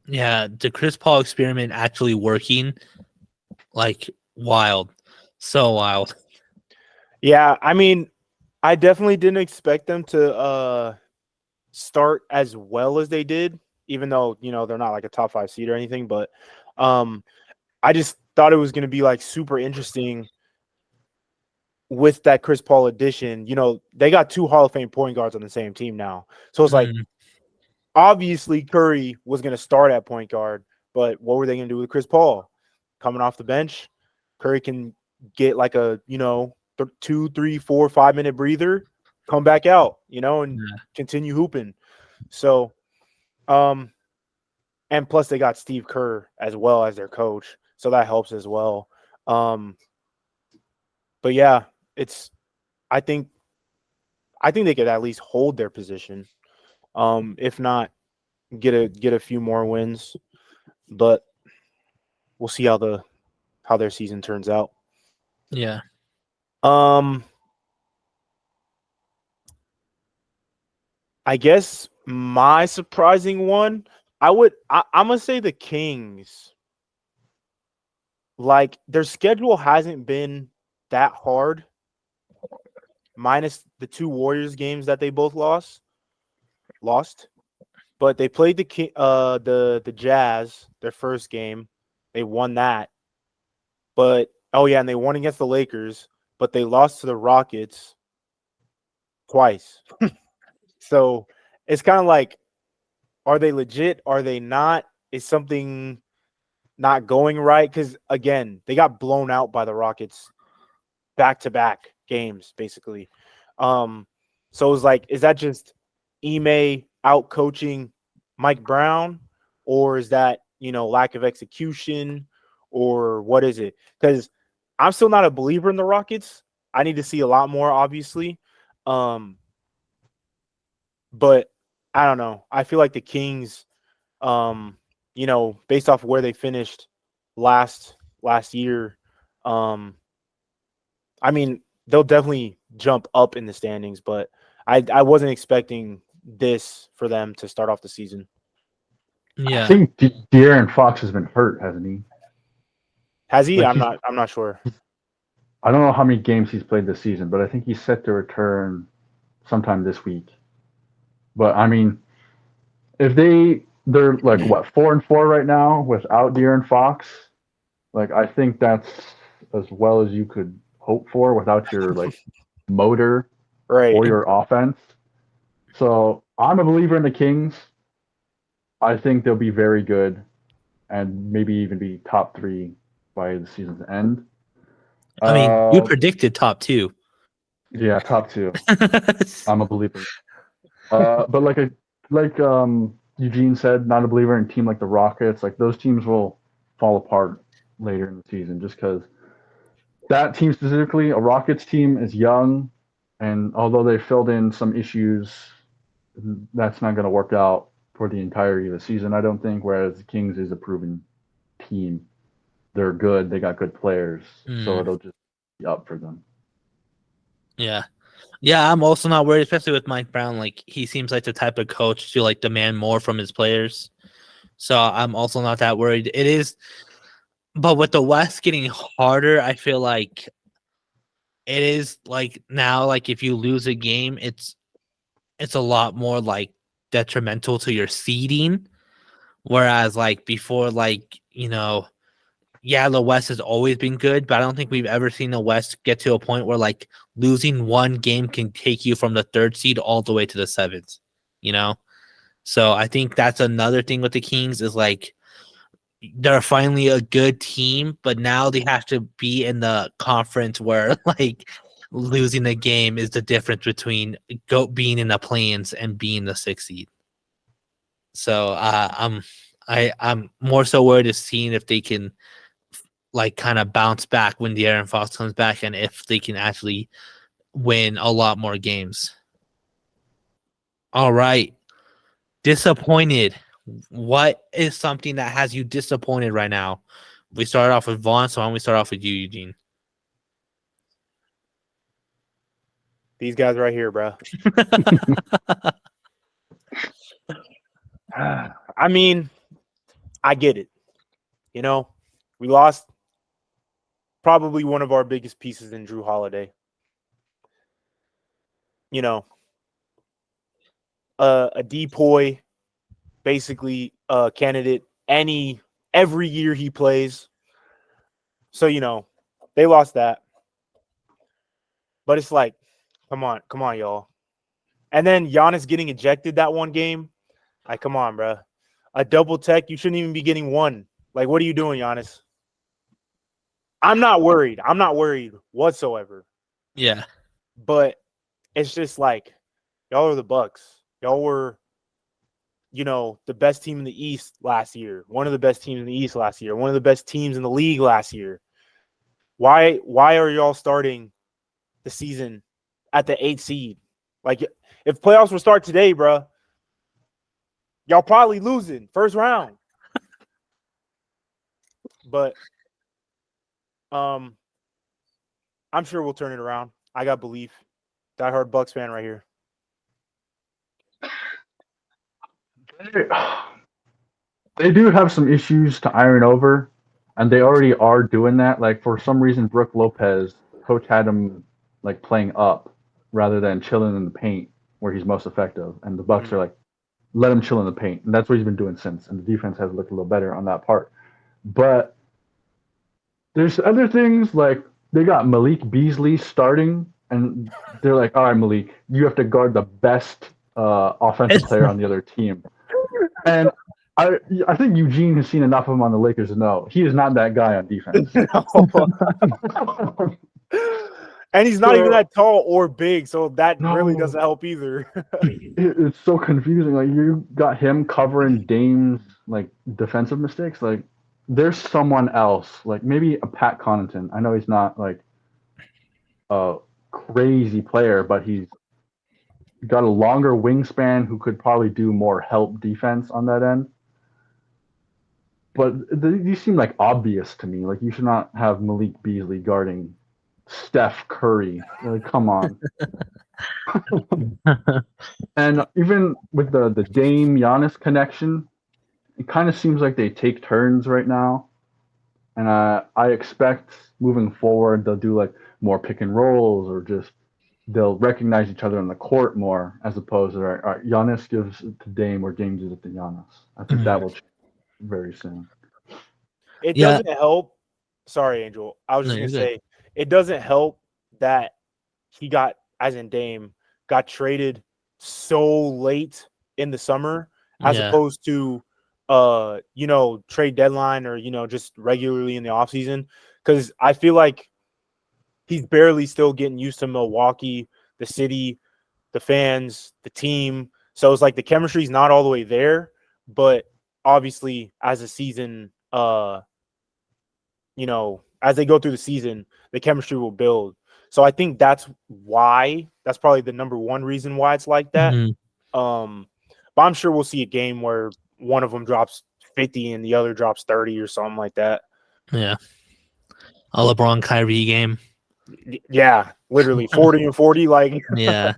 [SPEAKER 2] Yeah, the Chris Paul experiment actually working, like wild, so wild.
[SPEAKER 3] Yeah, I mean, I definitely didn't expect them to start as well as they did, even though they're not like a top 5 seed or anything. But I just thought it was going to be like super interesting with that Chris Paul addition. They got 2 Hall of Fame point guards on the same team now, so it's like obviously Curry was going to start at point guard, but what were they going to do with Chris Paul coming off the bench? Curry can get like a 2, 3, 4, 5 minute breather, come back out, and continue hooping. So, and plus they got Steve Kerr as well as their coach, so that helps as well. But yeah, I think they could at least hold their position. If not, get a few more wins, but we'll see how their season turns out.
[SPEAKER 2] Yeah.
[SPEAKER 3] I guess my surprising one, I'm gonna say the Kings. Like their schedule hasn't been that hard, minus the 2 Warriors games that they both lost. But they played the Jazz their first game. They won that. But and they won against the Lakers, but they lost to the Rockets twice. So it's kind of like, are they legit? Are they not? Is something not going right? Because again, they got blown out by the Rockets back-to-back games, basically. So it was like, is that just Ime out coaching Mike Brown, or is that lack of execution, or what is it? Because I'm still not a believer in the Rockets. I need to see a lot more, obviously. But I don't know. I feel like the Kings, based off where they finished last year, I mean, they'll definitely jump up in the standings, but I wasn't expecting this for them to start off the season.
[SPEAKER 1] I think De'Aaron Fox has been hurt, hasn't he?
[SPEAKER 3] Has he? I'm not sure.
[SPEAKER 1] I don't know how many games he's played this season, but I think he's set to return sometime this week. But I mean, if they're like what 4-4 right now without De'Aaron Fox, like I think that's as well as you could hope for without your like motor
[SPEAKER 3] Right.
[SPEAKER 1] or your offense. So I'm a believer in the Kings. I think they'll be very good and maybe even be top 3 by the season's end.
[SPEAKER 2] I mean, you predicted top 2.
[SPEAKER 1] Yeah, top 2. I'm a believer. But like Eugene said, not a believer in a team like the Rockets. Like those teams will fall apart later in the season just because that team specifically, a Rockets team, is young, and although they filled in some issues, that's not going to work out for the entirety of the season, I don't think. Whereas the Kings is a proven team. They're good. They got good players, so it'll just be up for them.
[SPEAKER 2] Yeah. Yeah, I'm also not worried, especially with Mike Brown. Like, he seems like the type of coach to like demand more from his players. So I'm also not that worried. It is, but with the West getting harder, I feel like it is like now, like if you lose a game, it's a lot more like detrimental to your seeding. Whereas like before, like, yeah, the West has always been good, but I don't think we've ever seen the West get to a point where like losing one game can take you from the 3rd seed all the way to the 7th, So I think that's another thing with the Kings is like they're finally a good team, but now they have to be in the conference where like losing a game is the difference between being in the play-ins and being the 6th seed. So I'm more so worried to seeing if they can like kind of bounce back when De'Aaron Fox comes back and if they can actually win a lot more games. All right. Disappointed. What is something that has you disappointed right now? We started off with Vaughn, so why don't we start off with you, Eugene?
[SPEAKER 3] These guys right here, bro. I mean, I get it. We lost probably one of our biggest pieces in Drew Holiday. A depoy, basically a candidate every year he plays. So, they lost that. But it's like, come on, y'all. And then Giannis getting ejected that one game. Like, come on, bro. A double tech, you shouldn't even be getting one. Like, what are you doing, Giannis? I'm not worried. I'm not worried whatsoever.
[SPEAKER 2] Yeah.
[SPEAKER 3] But it's just like, y'all are the Bucks. Y'all were, the best team in the East last year. One of the best teams in the East last year. One of the best teams in the league last year. Why are y'all starting the season at the 8th seed? Like, if playoffs would start today, bro, y'all probably losing first round. But I'm sure we'll turn it around. I got belief. Diehard Bucks fan right here.
[SPEAKER 1] They do have some issues to iron over, and they already are doing that. Like for some reason, Brooke Lopez, coach had him like playing up rather than chilling in the paint where he's most effective. And the Bucks are like, let him chill in the paint, and that's what he's been doing since. And the defense has looked a little better on that part. But there's other things like they got Malik Beasley starting, and they're like, all right, Malik, you have to guard the best offensive player on the other team. And I think Eugene has seen enough of him on the Lakers to know he is not that guy on defense.
[SPEAKER 3] And he's not even that tall or big, so that really doesn't help either.
[SPEAKER 1] It's so confusing. Like you got him covering Dame's like defensive mistakes. Like there's someone else, like maybe a Pat Connaughton. I know he's not like a crazy player, but he's got a longer wingspan who could probably do more help defense on that end. But these seem like obvious to me. Like, you should not have Malik Beasley guarding Steph Curry. Like, come on. And even with the Dame Giannis connection, it kind of seems like they take turns right now. And I expect moving forward they'll do like more pick and rolls, or just they'll recognize each other on the court more, as opposed to all right, Giannis gives it to Dame or Dame gives it to Giannis. I think that will change very soon.
[SPEAKER 3] It doesn't help. Sorry, Angel. I was just going to say, it doesn't help that he got, as in Dame, got traded so late in the summer as opposed to, trade deadline or, just regularly in the offseason. Because I feel like he's barely still getting used to Milwaukee, the city, the fans, the team. So it's like the chemistry is not all the way there. But obviously, as a season, as they go through the season, the chemistry will build. So I think that's probably the number one reason why it's like that. But I'm sure we'll see a game where one of them drops 50 and the other drops 30 or something like that.
[SPEAKER 2] Yeah. A LeBron Kyrie game.
[SPEAKER 3] Yeah, literally 40 and 40. Like,
[SPEAKER 2] yeah.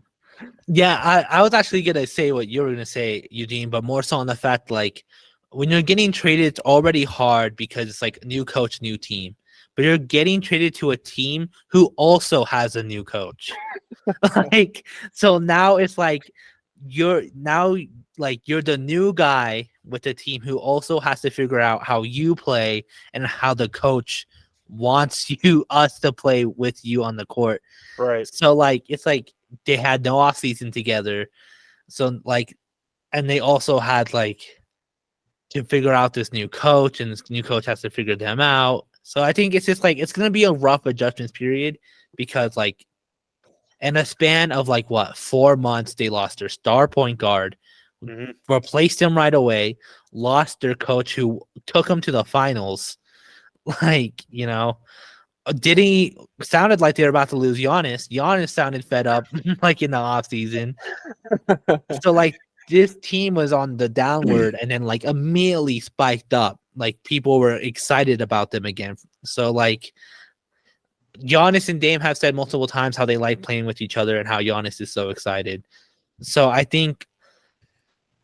[SPEAKER 2] Yeah, I was actually going to say what you were going to say, Eugene, but more so on the fact, like, when you're getting traded, it's already hard because it's like new coach, new team. But you're getting traded to a team who also has a new coach. So now it's like you're the new guy with the team who also has to figure out how you play and how the coach wants us to play with you on the court.
[SPEAKER 3] Right.
[SPEAKER 2] So like it's like they had no off season together. So like, and they also had like to figure out this new coach, and this new coach has to figure them out. So I think it's just like it's gonna be a rough adjustment period because like in a span of like 4 months, they lost their star point guard, replaced him right away, lost their coach who took them to the finals. Like, sounded like they were about to lose Giannis. Giannis sounded fed up like in the offseason. So like this team was on the downward and then like immediately spiked up. Like people were excited about them again. So like Giannis and Dame have said multiple times how they like playing with each other and how Giannis is so excited. So I think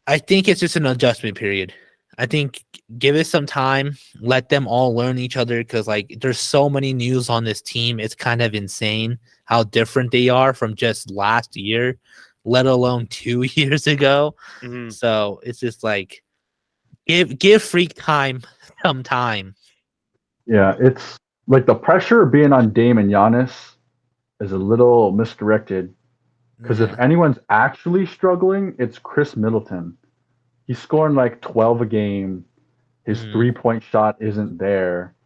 [SPEAKER 2] it's just an adjustment period. I think give it some time, let them all learn each other because like there's so many news on this team. It's kind of insane how different they are from just last year, let alone 2 years ago. So it's just like give Freak time some time.
[SPEAKER 1] Yeah, it's like the pressure being on Dame and Giannis is a little misdirected because if anyone's actually struggling, it's Chris Middleton. He's scoring like 12 a game. His 3-point shot isn't there.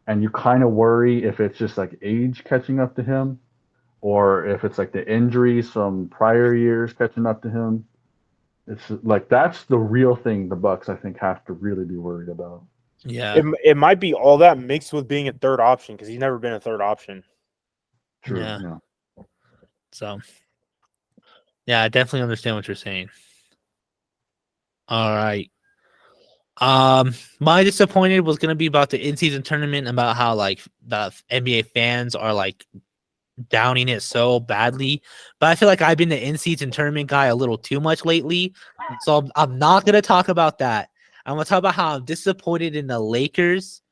[SPEAKER 1] And you kind of worry if it's just like age catching up to him or if it's like the injuries from prior years catching up to him. It's like that's the real thing the Bucks, I think, have to really be worried about.
[SPEAKER 2] Yeah.
[SPEAKER 3] It might be all that mixed with being a third option because he's never been a third option.
[SPEAKER 1] True.
[SPEAKER 2] Yeah. So, yeah, I definitely understand what you're saying. All right. My disappointed was gonna be about the in-season tournament, about how like the NBA fans are like downing it so badly. But I feel like I've been the in-season tournament guy a little too much lately, so I'm not gonna talk about that. I'm gonna talk about how I'm disappointed in the Lakers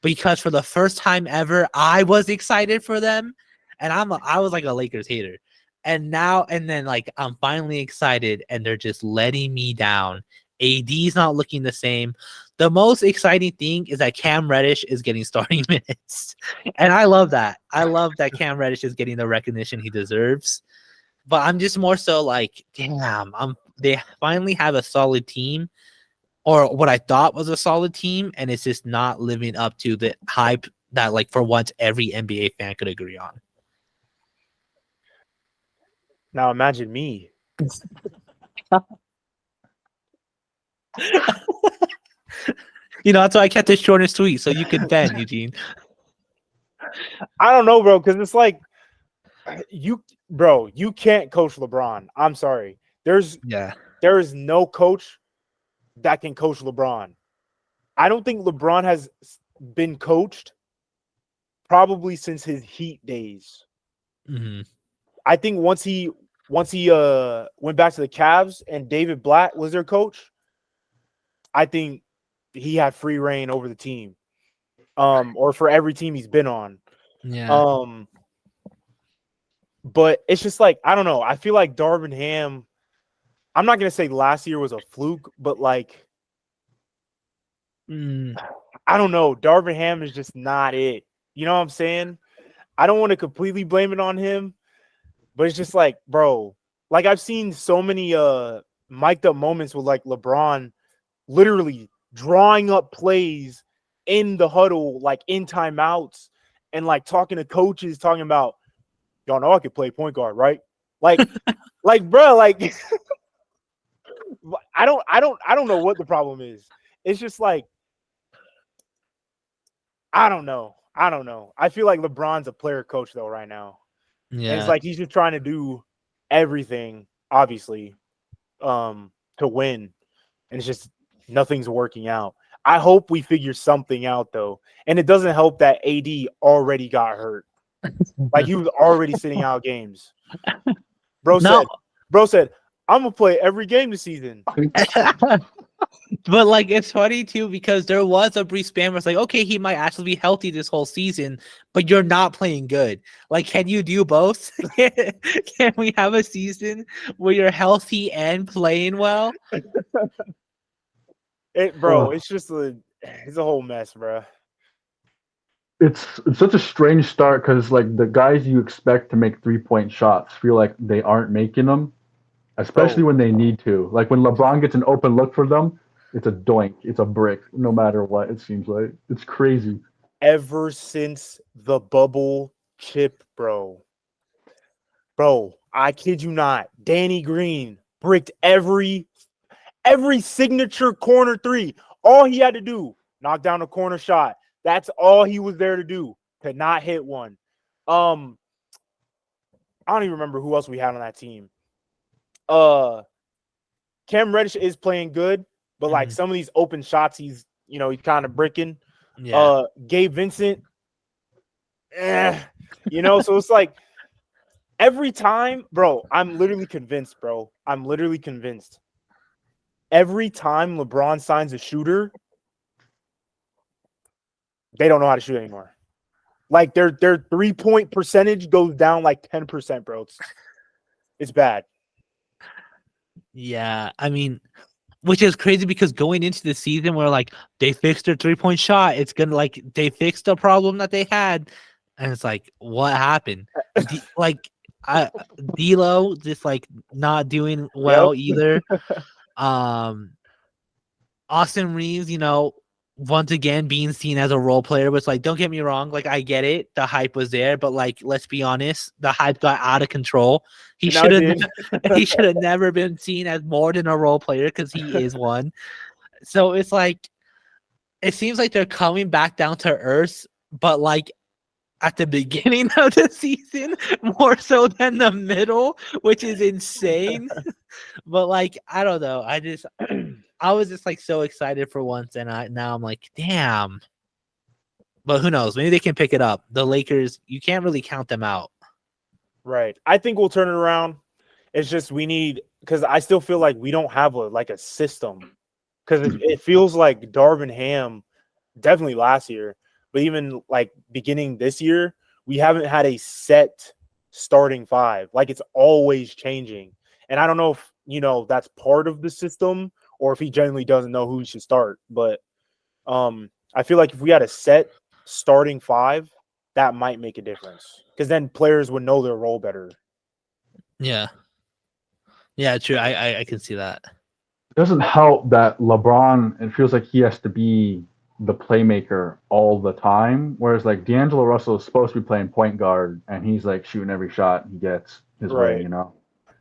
[SPEAKER 2] because for the first time ever, I was excited for them, and I was like a Lakers hater, and then like I'm finally excited, and they're just letting me down. AD's not looking the same. The most exciting thing is that Cam Reddish is getting starting minutes. And I love that. I love that Cam Reddish is getting the recognition he deserves. But I'm just more so like, damn, they finally have a solid team, or what I thought was a solid team, and it's just not living up to the hype that like for once every NBA fan could agree on.
[SPEAKER 3] Now imagine me.
[SPEAKER 2] That's why I kept it short and sweet, so you could vent, Eugene.
[SPEAKER 3] I don't know, bro, because it's like you can't coach LeBron. I'm sorry. There
[SPEAKER 2] Yeah.
[SPEAKER 3] is no coach that can coach LeBron. I don't think LeBron has been coached probably since his Heat days.
[SPEAKER 2] Hmm.
[SPEAKER 3] I think once he went back to the Cavs and David Blatt was their coach, I think he had free reign over the team. Or for every team he's been on.
[SPEAKER 2] Yeah.
[SPEAKER 3] But it's just like, I don't know. I feel like Darvin Ham, I'm not gonna say last year was a fluke, but like I don't know. Darvin Ham is just not it. You know what I'm saying? I don't want to completely blame it on him, but it's just like, bro, like I've seen so many mic'd up moments with like LeBron literally drawing up plays in the huddle, like in timeouts, and like talking to coaches, talking about, y'all know I could play point guard, right? Like, bro, like I don't know what the problem is. It's just like I don't know. I feel like LeBron's a player coach though right now. And it's
[SPEAKER 2] Yeah.
[SPEAKER 3] like he's just trying to do everything, obviously, to win. And it's just nothing's working out. I hope we figure something out though. And it doesn't help that AD already got hurt. Like he was already sitting out games. Bro
[SPEAKER 2] No.
[SPEAKER 3] said, I'm gonna play every game this season.
[SPEAKER 2] But like it's funny too because there was a brief span where it's like, okay, he might actually be healthy this whole season, but you're not playing good. Like, can you do both? Can we have a season where you're healthy and playing well?
[SPEAKER 3] It's just it's a whole mess, bro.
[SPEAKER 1] It's such a strange start because like the guys you expect to make 3-point shots feel like they aren't making them, especially when they need to. Like when LeBron gets an open look for them, it's a doink, it's a brick, no matter what. It seems like it's crazy.
[SPEAKER 3] Ever since the bubble chip, bro, I kid you not, Danny Green bricked every signature corner three. All he had to do, knock down a corner shot. That's all he was there to do, to not hit one. I don't even remember who else we had on that team. Cam Reddish is playing good, but like some of these open shots, he's kind of bricking.
[SPEAKER 2] Yeah.
[SPEAKER 3] Gabe Vincent, so it's like every time, bro, I'm literally convinced. Every time LeBron signs a shooter, they don't know how to shoot anymore. Like their 3-point percentage goes down like 10%, bro. It's bad.
[SPEAKER 2] Yeah. I mean, which is crazy because going into the season where like they fixed their 3-point shot, it's gonna like they fixed the problem that they had, and it's like what happened? D'Lo just like not doing well either. Austin Reeves, once again being seen as a role player, was like, don't get me wrong, like I get it, the hype was there, but like let's be honest, the hype got out of control. He should have never been seen as more than a role player because he is one. So it's like it seems like they're coming back down to earth, but like at the beginning of the season more so than the middle, which is insane. But like I don't know, I was just like so excited for once, and now I'm like, damn. But who knows? Maybe they can pick it up. The Lakers, you can't really count them out.
[SPEAKER 3] Right. I think we'll turn it around. It's just because I still feel like we don't have a system. Because it feels like Darvin Ham, definitely last year, but even like beginning this year, we haven't had a set starting five. Like it's always changing. And I don't know if, that's part of the system or if he genuinely doesn't know who he should start. But I feel like if we had a set starting five, that might make a difference because then players would know their role better.
[SPEAKER 2] Yeah. Yeah, true. I can see that.
[SPEAKER 1] It doesn't help that LeBron, it feels like he has to be the playmaker all the time, whereas like D'Angelo Russell is supposed to be playing point guard and he's like shooting every shot he gets his way,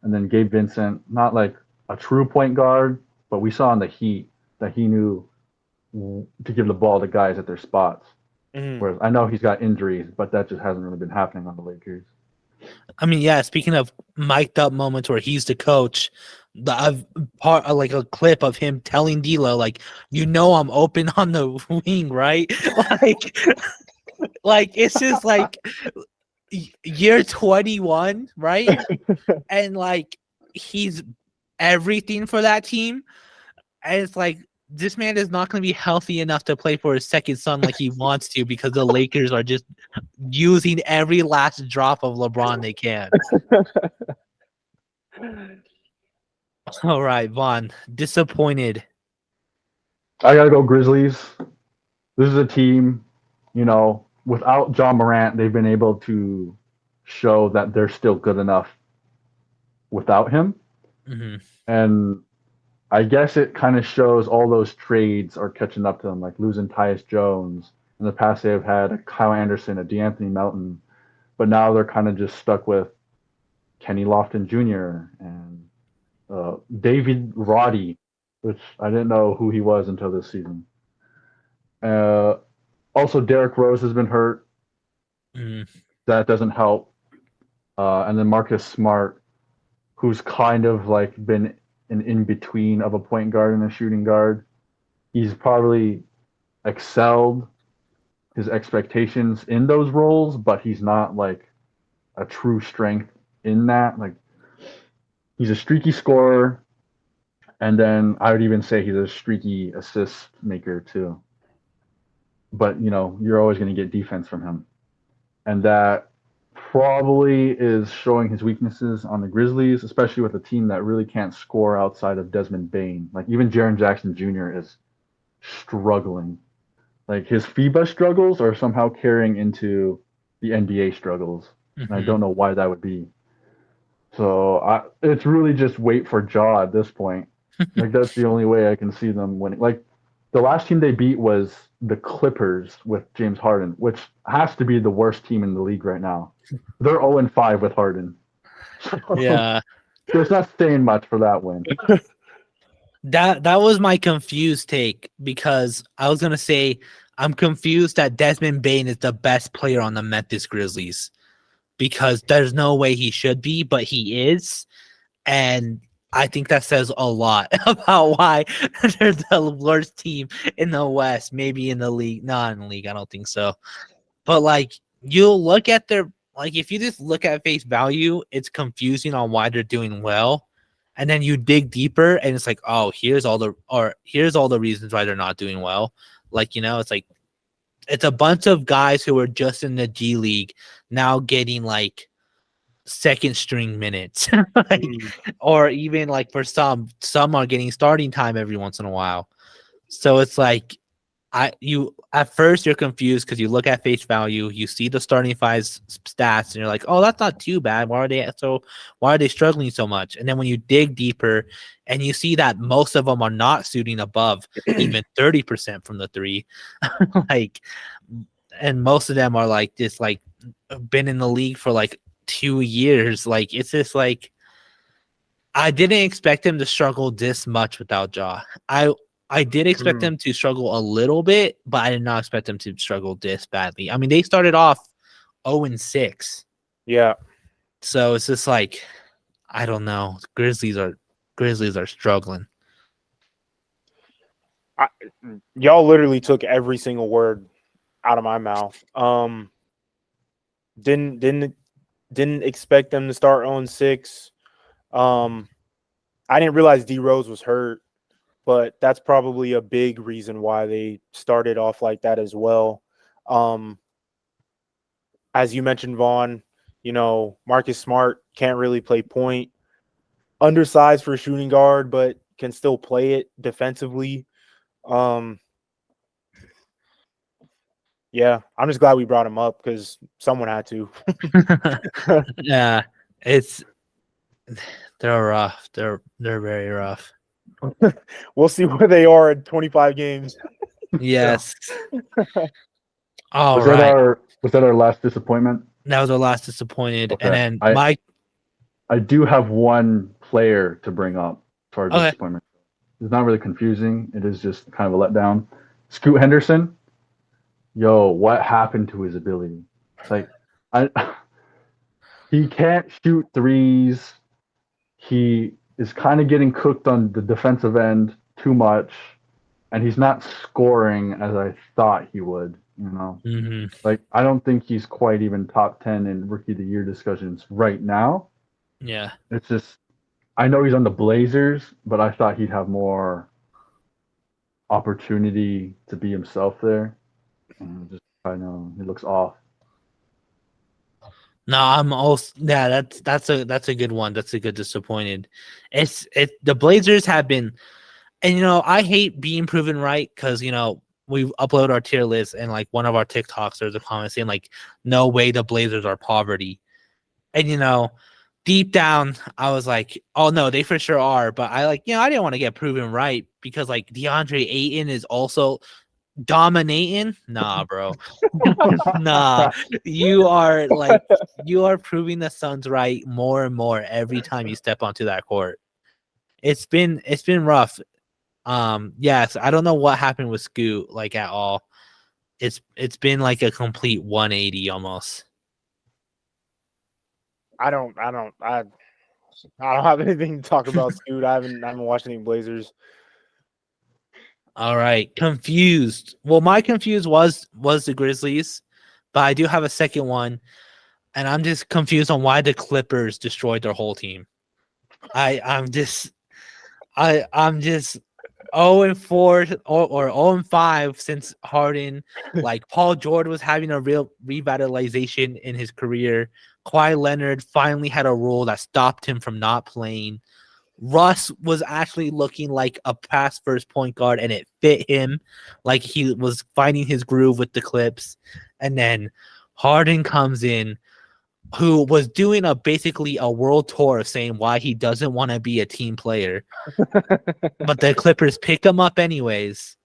[SPEAKER 1] And then Gabe Vincent, not like a true point guard, but we saw in the Heat that he knew to give the ball to guys at their spots. Whereas I know he's got injuries, but that just hasn't really been happening on the Lakers.
[SPEAKER 2] I mean, yeah. Speaking of mic'd up moments where he's the coach, like a clip of him telling D'Lo, like, I'm open on the wing, right? like, like it's just like year 21, right? And like he's everything for that team, and it's like this man is not going to be healthy enough to play for his second son like he wants to because the Lakers are just using every last drop of LeBron they can. All right, Vaughn, disappointed.
[SPEAKER 1] I gotta go Grizzlies. This is a team, without John Morant, they've been able to show that they're still good enough without him.
[SPEAKER 2] Mm-hmm.
[SPEAKER 1] And I guess it kind of shows all those trades are catching up to them, like losing Tyus Jones. In the past, they've had a Kyle Anderson, a DeAnthony Melton, but now they're kind of just stuck with Kenny Lofton Jr. and David Roddy, which I didn't know who he was until this season. Also, Derrick Rose has been hurt. That doesn't help. And then Marcus Smart, who's kind of like been an in-between of a point guard and a shooting guard. He's probably excelled his expectations in those roles, but he's not like a true strength in that. Like, he's a streaky scorer, and then I would even say he's a streaky assist maker too. But you're always going to get defense from him, and that probably is showing his weaknesses on the Grizzlies, especially with a team that really can't score outside of Desmond Bane. Like, even Jaren Jackson Jr. is struggling. Like, his FIBA struggles are somehow carrying into the NBA struggles, and I don't know why that would be. So it's really just wait for Ja at this point. Like, that's the only way I can see them winning. Like, the last team they beat was the Clippers with James Harden, which has to be the worst team in the league right now. They're 0-5 with Harden.
[SPEAKER 2] Yeah.
[SPEAKER 1] So it's not saying much for that win.
[SPEAKER 2] That was my confused take, because I was gonna say I'm confused that Desmond Bane is the best player on the Memphis Grizzlies, because there's no way he should be, but he is, and I think that says a lot about why they're the worst team in the West, maybe in the league. Not in the league, I don't think so. But like, you'll look at if you just look at face value, it's confusing on why they're doing well. And then you dig deeper and it's like, oh, here's all the reasons why they're not doing well. Like, it's like, it's a bunch of guys who are just in the G League now getting like second string minutes, or even like for some are getting starting time every once in a while. So it's like, at first you're confused because you look at face value, you see the starting five stats, and you're like, oh, that's not too bad. Why are they struggling so much? And then when you dig deeper and you see that most of them are not shooting above even 30% from the three, like, and most of them are like just like been in the league for like 2 years. Like, it's just like, I didn't expect him to struggle this much without Ja. I did expect them to struggle a little bit, but I did not expect them to struggle this badly. I mean, they started off 0-6.
[SPEAKER 3] Yeah.
[SPEAKER 2] So it's just like, I don't know. Grizzlies are struggling.
[SPEAKER 3] Y'all literally took every single word out of my mouth. Didn't expect them to start 0-6. I didn't realize D Rose was hurt, but that's probably a big reason why they started off like that as well. As you mentioned, Vaughn, Marcus Smart can't really play point. Undersized for a shooting guard, but can still play it defensively. Yeah, I'm just glad we brought him up because someone had to.
[SPEAKER 2] Yeah, they're rough. They're very rough.
[SPEAKER 3] We'll see where they are in 25 games.
[SPEAKER 2] Yes. All right.
[SPEAKER 1] Was that our last disappointment?
[SPEAKER 2] That was our last disappointed.
[SPEAKER 1] Okay.
[SPEAKER 2] And then
[SPEAKER 1] I do have one player to bring up for our disappointment. It's not really confusing. It is just kind of a letdown. Scoot Henderson. Yo, what happened to his ability? It's like He can't shoot threes. He is kind of getting cooked on the defensive end too much, and he's not scoring as I thought he would.
[SPEAKER 2] Hmm.
[SPEAKER 1] Like I don't think he's quite even top 10 in rookie of the year discussions right now.
[SPEAKER 2] Yeah.
[SPEAKER 1] It's just I know he's on the Blazers, but I thought he'd have more opportunity to be himself there. And just I know he looks off.
[SPEAKER 2] No, I'm also that's a good one. That's a good disappointed. The Blazers have been, and I hate being proven right because we upload our tier list and like one of our TikToks there's a comment saying like no way the Blazers are poverty, and deep down I was like, oh no, they for sure are, but I didn't want to get proven right because like DeAndre Ayton is also dominating. Nah, bro. Nah, you are proving the Suns right more and more every time you step onto that court. It's been rough. Yes, I don't know what happened with Scoot like at all. It's been like a complete 180 almost.
[SPEAKER 3] I don't have anything to talk about Scoot. I haven't watched any Blazers.
[SPEAKER 2] All right, confused. Well, my confused was the Grizzlies, but I do have a second one, and I'm just confused on why the Clippers destroyed their whole team. I'm just 0-4 or 0-5 since Harden. Like Paul George was having a real revitalization in his career. Kawhi Leonard finally had a rule that stopped him from not playing. Russ was actually looking like a pass first point guard and it fit him. Like he was finding his groove with the Clips. And then Harden comes in, who was doing basically a world tour of saying why he doesn't want to be a team player. But the Clippers pick him up anyways.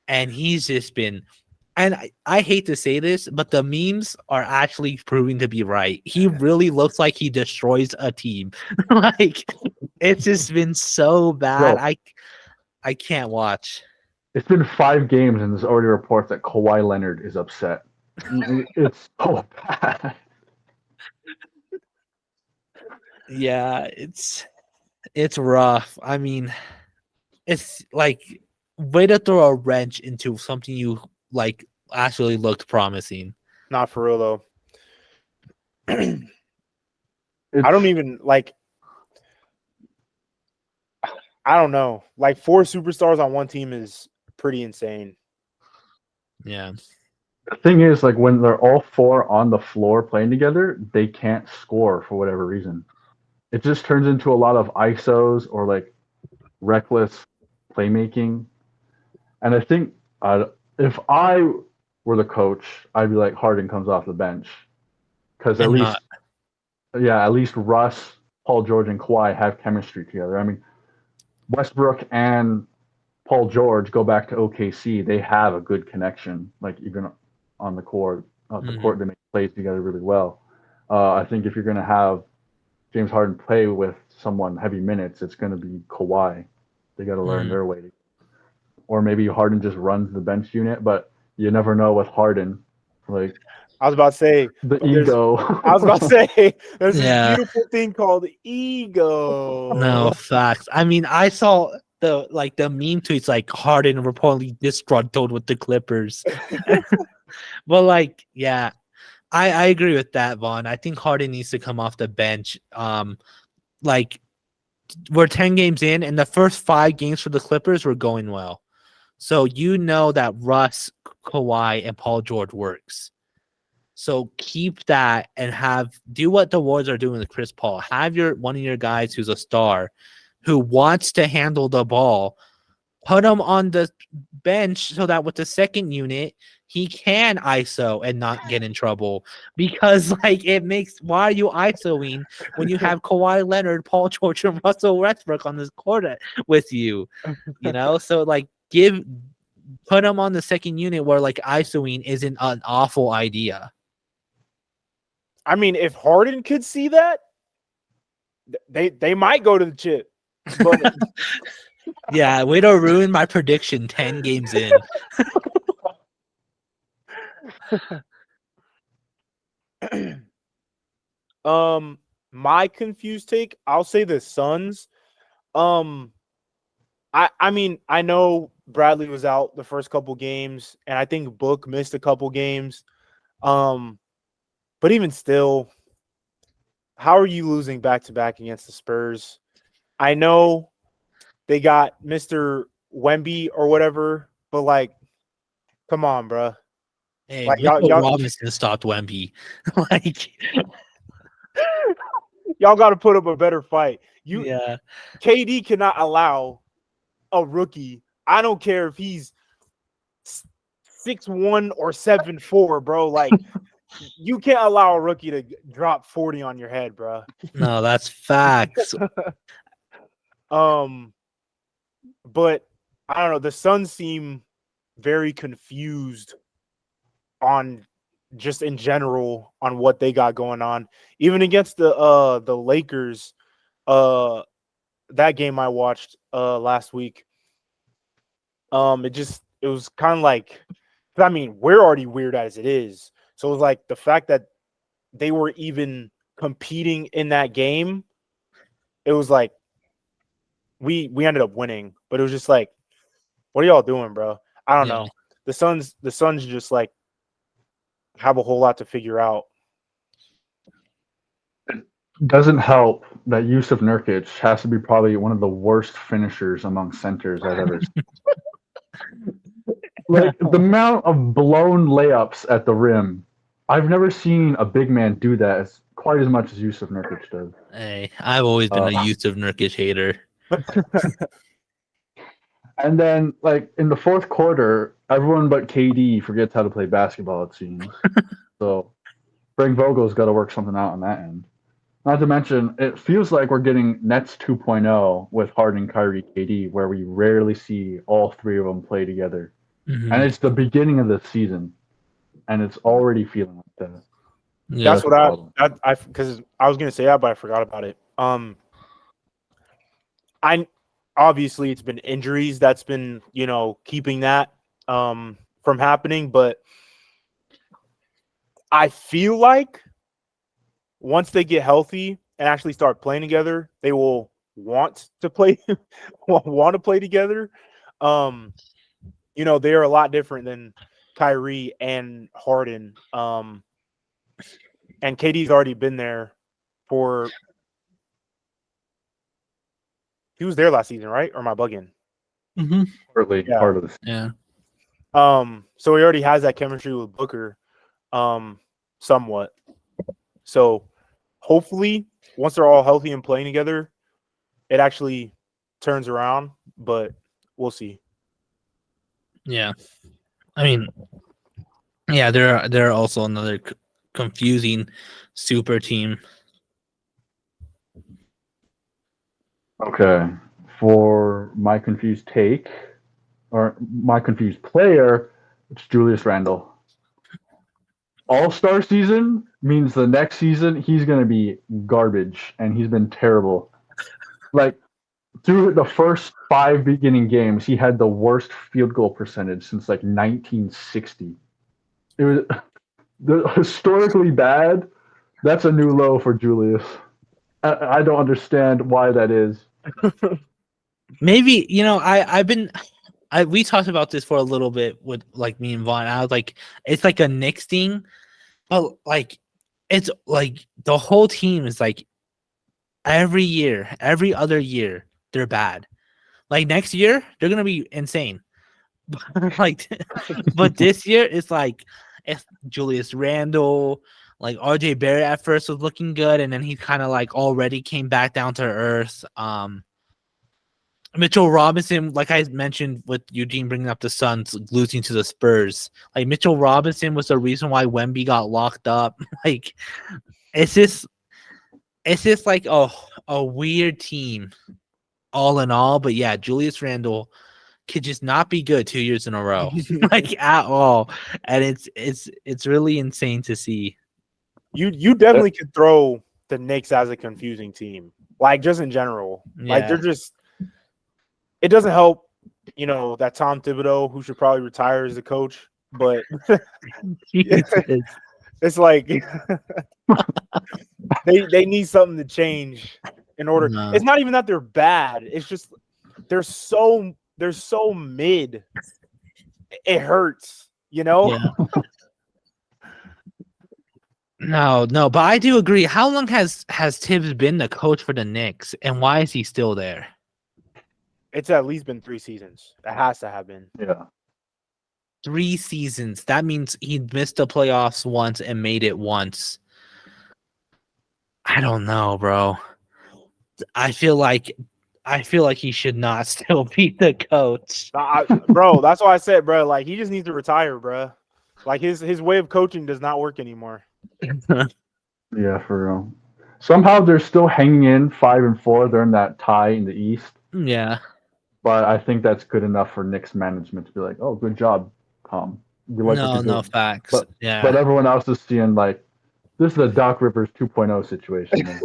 [SPEAKER 2] And he's just been, and I hate to say this, but the memes are actually proving to be right. He really looks like he destroys a team. Like it's just been so bad.
[SPEAKER 1] Yo,
[SPEAKER 2] I can't watch.
[SPEAKER 1] it's been 5 games, and there's already reports that Kawhi Leonard is upset. It's so bad.
[SPEAKER 2] Yeah, it's rough. I mean, it's like way to throw a wrench into something you like actually looked promising.
[SPEAKER 3] Not for real though. I
[SPEAKER 1] It's,
[SPEAKER 3] don't even like. I don't know. Like 4 superstars on one team is pretty insane.
[SPEAKER 2] Yeah.
[SPEAKER 1] the thing is, like when they're all 4 on the floor playing together, they can't score for whatever reason. It just turns into a lot of ISOs or like reckless playmaking. And I think if I were the coach, I'd be like Harden comes off the bench because at
[SPEAKER 2] And
[SPEAKER 1] least, at least Russ, Paul George, and Kawhi have chemistry together. I mean, Westbrook and Paul George go back to OKC. They have a good connection, like even on the court. They make plays together really well. I think if you're going to have James Harden play with someone heavy minutes, it's going to be Kawhi. They got to learn their way. Or maybe Harden just runs the bench unit, but you never know with Harden. Like
[SPEAKER 3] I was about to say
[SPEAKER 1] the ego.
[SPEAKER 3] I was about to say there's
[SPEAKER 2] Yeah.
[SPEAKER 3] this beautiful thing called ego.
[SPEAKER 2] No facts. I mean, I saw the meme tweets like Harden reportedly disgruntled with the Clippers. But like, yeah, I agree with that, Vaughn. I think Harden needs to come off the bench. Like we're 10 games in, and the first 5 games for the Clippers were going well. So that Russ, Kawhi, and Paul George works. So keep that and do what the Warriors are doing with Chris Paul. Have one of your guys who's a star, who wants to handle the ball, put him on the bench so that with the second unit he can ISO and not get in trouble. Because why are you ISOing when you have Kawhi Leonard, Paul George, and Russell Westbrook on this court with you? So put him on the second unit where ISOing isn't an awful idea.
[SPEAKER 3] I mean, if Harden could see that, they might go to the chip. But
[SPEAKER 2] yeah, way to ruin my prediction 10 games in.
[SPEAKER 3] My confused take, I'll say the Suns. I mean, I know Bradley was out the first couple games, and I think Book missed a couple games. But even still, how are you losing back-to-back against the Spurs? I know they got Mr. Wemby or whatever, but like, come on, bro.
[SPEAKER 2] Hey,
[SPEAKER 3] Like
[SPEAKER 2] Mitchell
[SPEAKER 3] y'all
[SPEAKER 2] Robinson stopped Wemby. Like,
[SPEAKER 3] y'all got to put up a better fight.
[SPEAKER 2] yeah.
[SPEAKER 3] KD cannot allow a rookie. I don't care if he's 6'1" or 7'4", bro. Like, you can't allow a rookie to drop 40 on your head, bro.
[SPEAKER 2] No, that's facts.
[SPEAKER 3] But I don't know. The Suns seem very confused on just in general on what they got going on. Even against the Lakers, that game I watched last week. It was kind of like, I mean, we're already weird as it is. So it was like the fact that they were even competing in that game, it was like we ended up winning, but it was just like, what are y'all doing, bro? I don't know. The Suns just like have a whole lot to figure out.
[SPEAKER 1] Doesn't help that Yusuf Nurkic has to be probably one of the worst finishers among centers I've ever seen. Like the amount of blown layups at the rim, I've never seen a big man do that quite as much as Yusuf Nurkic does.
[SPEAKER 2] Hey, I've always been a Yusuf Nurkic hater.
[SPEAKER 1] And then, like in the fourth quarter, everyone but KD forgets how to play basketball. It seems so. Frank Vogel's got to work something out on that end. Not to mention, it feels like we're getting Nets 2.0 with Harden, Kyrie, KD, where we rarely see all three of them play together.
[SPEAKER 2] Mhm.
[SPEAKER 1] And it's the beginning of the season, and it's already feeling like that.
[SPEAKER 2] Yeah.
[SPEAKER 3] That's what I because I was gonna say that, but I forgot about it. I obviously it's been injuries that's been keeping that from happening, but I feel like once they get healthy and actually start playing together, they will want to play together. They are a lot different than Kyrie and Harden. And KD's already been there for he was there last season, right? Or am I bugging?
[SPEAKER 2] Mm-hmm.
[SPEAKER 1] Partly
[SPEAKER 3] Yeah.
[SPEAKER 1] part of this.
[SPEAKER 2] Yeah.
[SPEAKER 3] So he already has that chemistry with Booker, somewhat. So hopefully once they're all healthy and playing together, it actually turns around, but we'll see.
[SPEAKER 2] Yeah. I mean, yeah, they're also another confusing super team.
[SPEAKER 1] Okay. For my confused take, or my confused player, it's Julius Randle. All-Star season means the next season he's going to be garbage, and he's been terrible. Like, through the first 5 beginning games, he had the worst field goal percentage since, like, 1960. It was historically bad. That's a new low for Julius. I don't understand why that is.
[SPEAKER 2] Maybe we talked about this for a little bit with like me and Vaughn. I was like, it's like a Knicks thing, but like it's like the whole team is like every year, every other year they're bad. Like next year they're gonna be insane. Like, but this year it's Julius Randle. Like RJ Barrett at first was looking good, and then he kind of like already came back down to earth. Mitchell Robinson, like I mentioned with Eugene bringing up the Suns losing to the Spurs, like Mitchell Robinson was the reason why Wemby got locked up. Like, it's just like a weird team, all in all. But yeah, Julius Randle could just not be good 2 years in a row, like at all, and it's really insane to see.
[SPEAKER 3] You definitely could throw the Knicks as a confusing team, like just in general. Like
[SPEAKER 2] Yeah.
[SPEAKER 3] it doesn't help, that Tom Thibodeau, who should probably retire as a coach, but
[SPEAKER 2] Jesus.
[SPEAKER 3] it's like They need something to change in order.
[SPEAKER 2] No.
[SPEAKER 3] It's not even that they're bad. It's just they're so mid. It hurts, you know?
[SPEAKER 2] Yeah. No, but I do agree. How long has Tibbs been the coach for the Knicks, and why is he still there?
[SPEAKER 3] It's at least been 3 seasons. It has to have been.
[SPEAKER 1] Yeah.
[SPEAKER 2] 3 seasons. That means he missed the playoffs once and made it once. I don't know, bro. I feel like he should not still be the coach.
[SPEAKER 3] Bro, that's why I said, bro, like he just needs to retire, bro. Like his way of coaching does not work anymore.
[SPEAKER 1] Yeah, for real. Somehow they're still hanging in 5-4. They're in that tie in the East.
[SPEAKER 2] Yeah.
[SPEAKER 1] But I think that's good enough for Knicks management to be like, "Oh, good job, Tom. We like what you're
[SPEAKER 2] No
[SPEAKER 1] doing."
[SPEAKER 2] facts.
[SPEAKER 1] But
[SPEAKER 2] Yeah.
[SPEAKER 1] but everyone else is seeing like this is a Doc Rivers 2.0 situation. Man.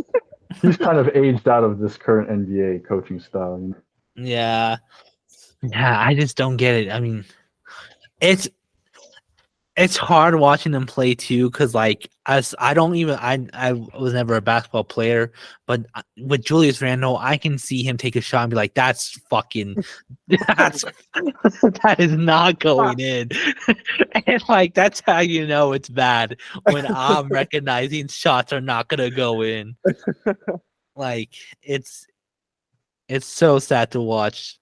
[SPEAKER 1] He's kind of aged out of this current NBA coaching style. You know?
[SPEAKER 2] Yeah. Yeah, I just don't get it. I mean, it's hard watching them play too, because like as I was never a basketball player, but with Julius Randle, I can see him take a shot and be like, that's that is not going in. And like that's how you know it's bad, when I'm recognizing shots are not gonna go in. Like it's so sad to watch.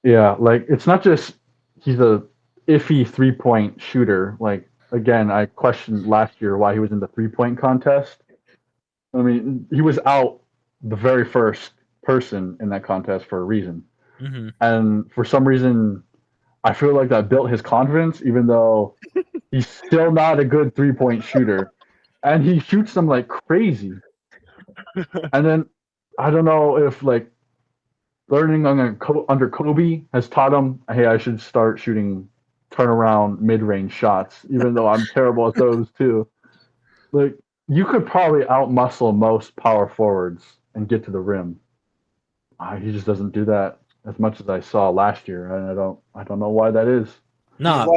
[SPEAKER 1] Yeah, like it's not just he's a iffy 3-point shooter. Like again, I questioned last year why he was in the 3-point contest. I mean, he was out the very first person in that contest for a reason.
[SPEAKER 2] Mm-hmm.
[SPEAKER 1] And for some reason, I feel like that built his confidence, even though he's still not a good 3-point shooter. And he shoots them like crazy. And then I don't know if like learning under Kobe has taught him, hey, I should start shooting turnaround mid-range shots, even though I'm terrible at those too. Like you could probably outmuscle most power forwards and get to the rim. He just doesn't do that as much as I saw last year, and I don't know why that is.
[SPEAKER 2] No,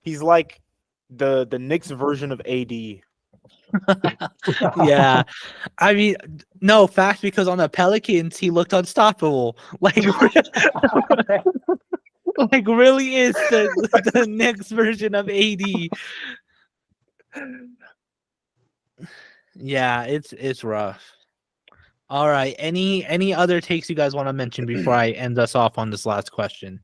[SPEAKER 3] He's like the Knicks version of AD.
[SPEAKER 2] yeah, I mean, no facts, because on the Pelicans he looked unstoppable. Like, like really is the Knicks version of AD. Yeah, it's rough. All right, any other takes you guys want to mention before I end us off on this last question?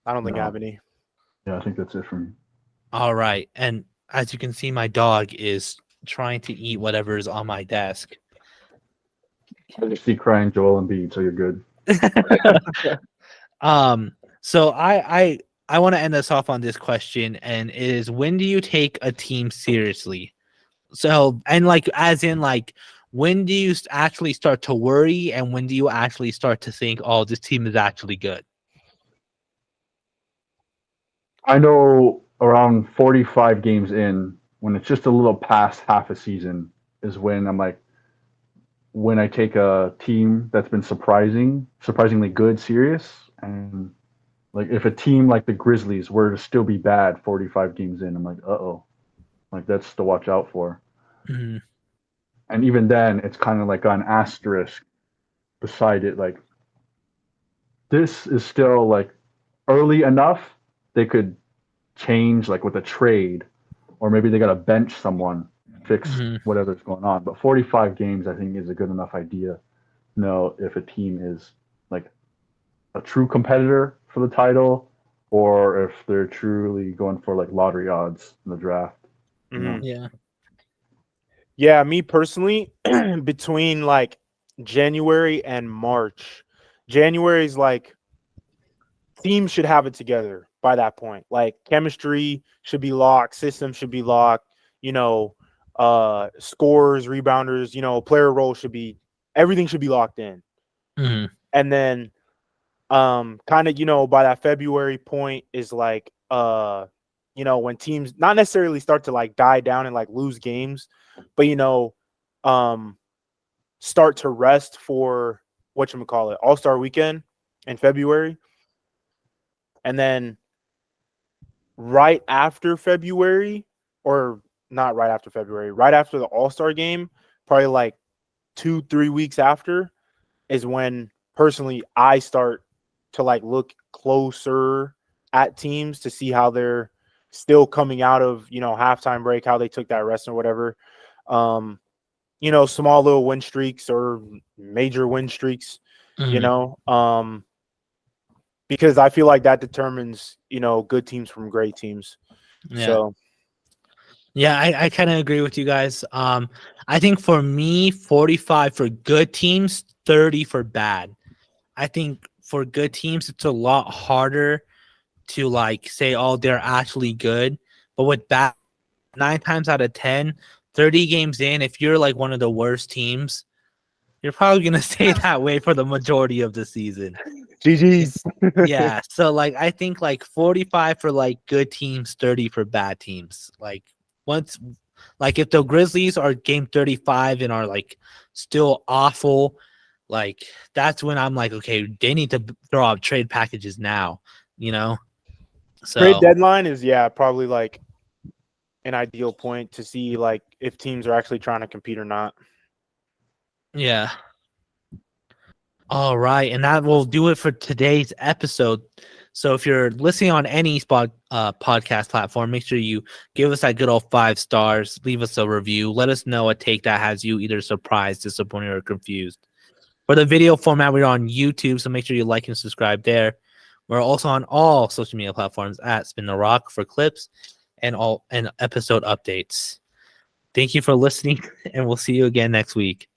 [SPEAKER 3] I don't think I
[SPEAKER 1] No.
[SPEAKER 3] have any.
[SPEAKER 1] Yeah, I think that's it for me.
[SPEAKER 2] All right, and as you can see, my dog is trying to eat whatever is on my desk.
[SPEAKER 1] I just see crying Joel Embiid, so you're good.
[SPEAKER 2] So I want to end us off on this question, and it is, when do you take a team seriously? So, and like as in like, when do you actually start to worry, and when do you actually start to think, oh, this team is actually good?
[SPEAKER 1] I know around 45 games in, when it's just a little past half a season, is when I'm like, when I take a team that's been surprisingly good, serious, and like if a team like the Grizzlies were to still be bad 45 games in, I'm like, like that's to watch out for.
[SPEAKER 2] Mhm.
[SPEAKER 1] And even then, it's kind of like an asterisk beside it. Like this is still like early enough they could change, like with a trade, or maybe they got to bench someone, fix
[SPEAKER 2] Mhm.
[SPEAKER 1] whatever's going on. But 45 games, I think, is a good enough idea to know if a team is like a true competitor for the title, or if they're truly going for like lottery odds in the draft. You know?
[SPEAKER 2] Yeah.
[SPEAKER 3] Yeah, me personally, between like January and March, January's like teams should have it together by that point. Like chemistry should be locked, system should be locked, scores, rebounders, player role everything should be locked in.
[SPEAKER 2] Mhm.
[SPEAKER 3] And then kind of, by that February point is like when teams not necessarily start to like die down and like lose games, but start to rest for whatchamacallit, All-Star weekend in February. And then right after February, or not right after February, right after the All-Star game, probably like 2-3 weeks after is when personally I start to like look closer at teams to see how they're still coming out of, halftime break, how they took that rest or whatever. Small little win streaks or major win streaks, because I feel like that determines, good teams from great teams.
[SPEAKER 2] Yeah.
[SPEAKER 3] So
[SPEAKER 2] yeah, I kind of agree with you guys. I think for me, 45 for good teams, 30 for bad. I think for good teams, it's a lot harder to like say, oh, they're actually good. But with bad, 9 times out of 10, 30 games in, if you're like one of the worst teams, you're probably going to stay that way for the majority of the season.
[SPEAKER 3] GG's.
[SPEAKER 2] Yeah. So like, I think like 45 for like good teams, 30 for bad teams. Like once, like if the Grizzlies are game 35 and are like still awful, like that's when I'm like, okay, they need to throw out trade packages now, So
[SPEAKER 3] Trade deadline is probably like an ideal point to see like if teams are actually trying to compete or not.
[SPEAKER 2] yeah. All right, and that will do it for today's episode. So if you're listening on any podcast platform, make sure you give us that good old 5 stars, leave us a review, let us know a take that has you either surprised, disappointed, or confused. For the video format, we're on YouTube, so make sure you like and subscribe there. We're also on all social media platforms at Spin the Rock for clips and episode updates. Thank you for listening, and we'll see you again next week.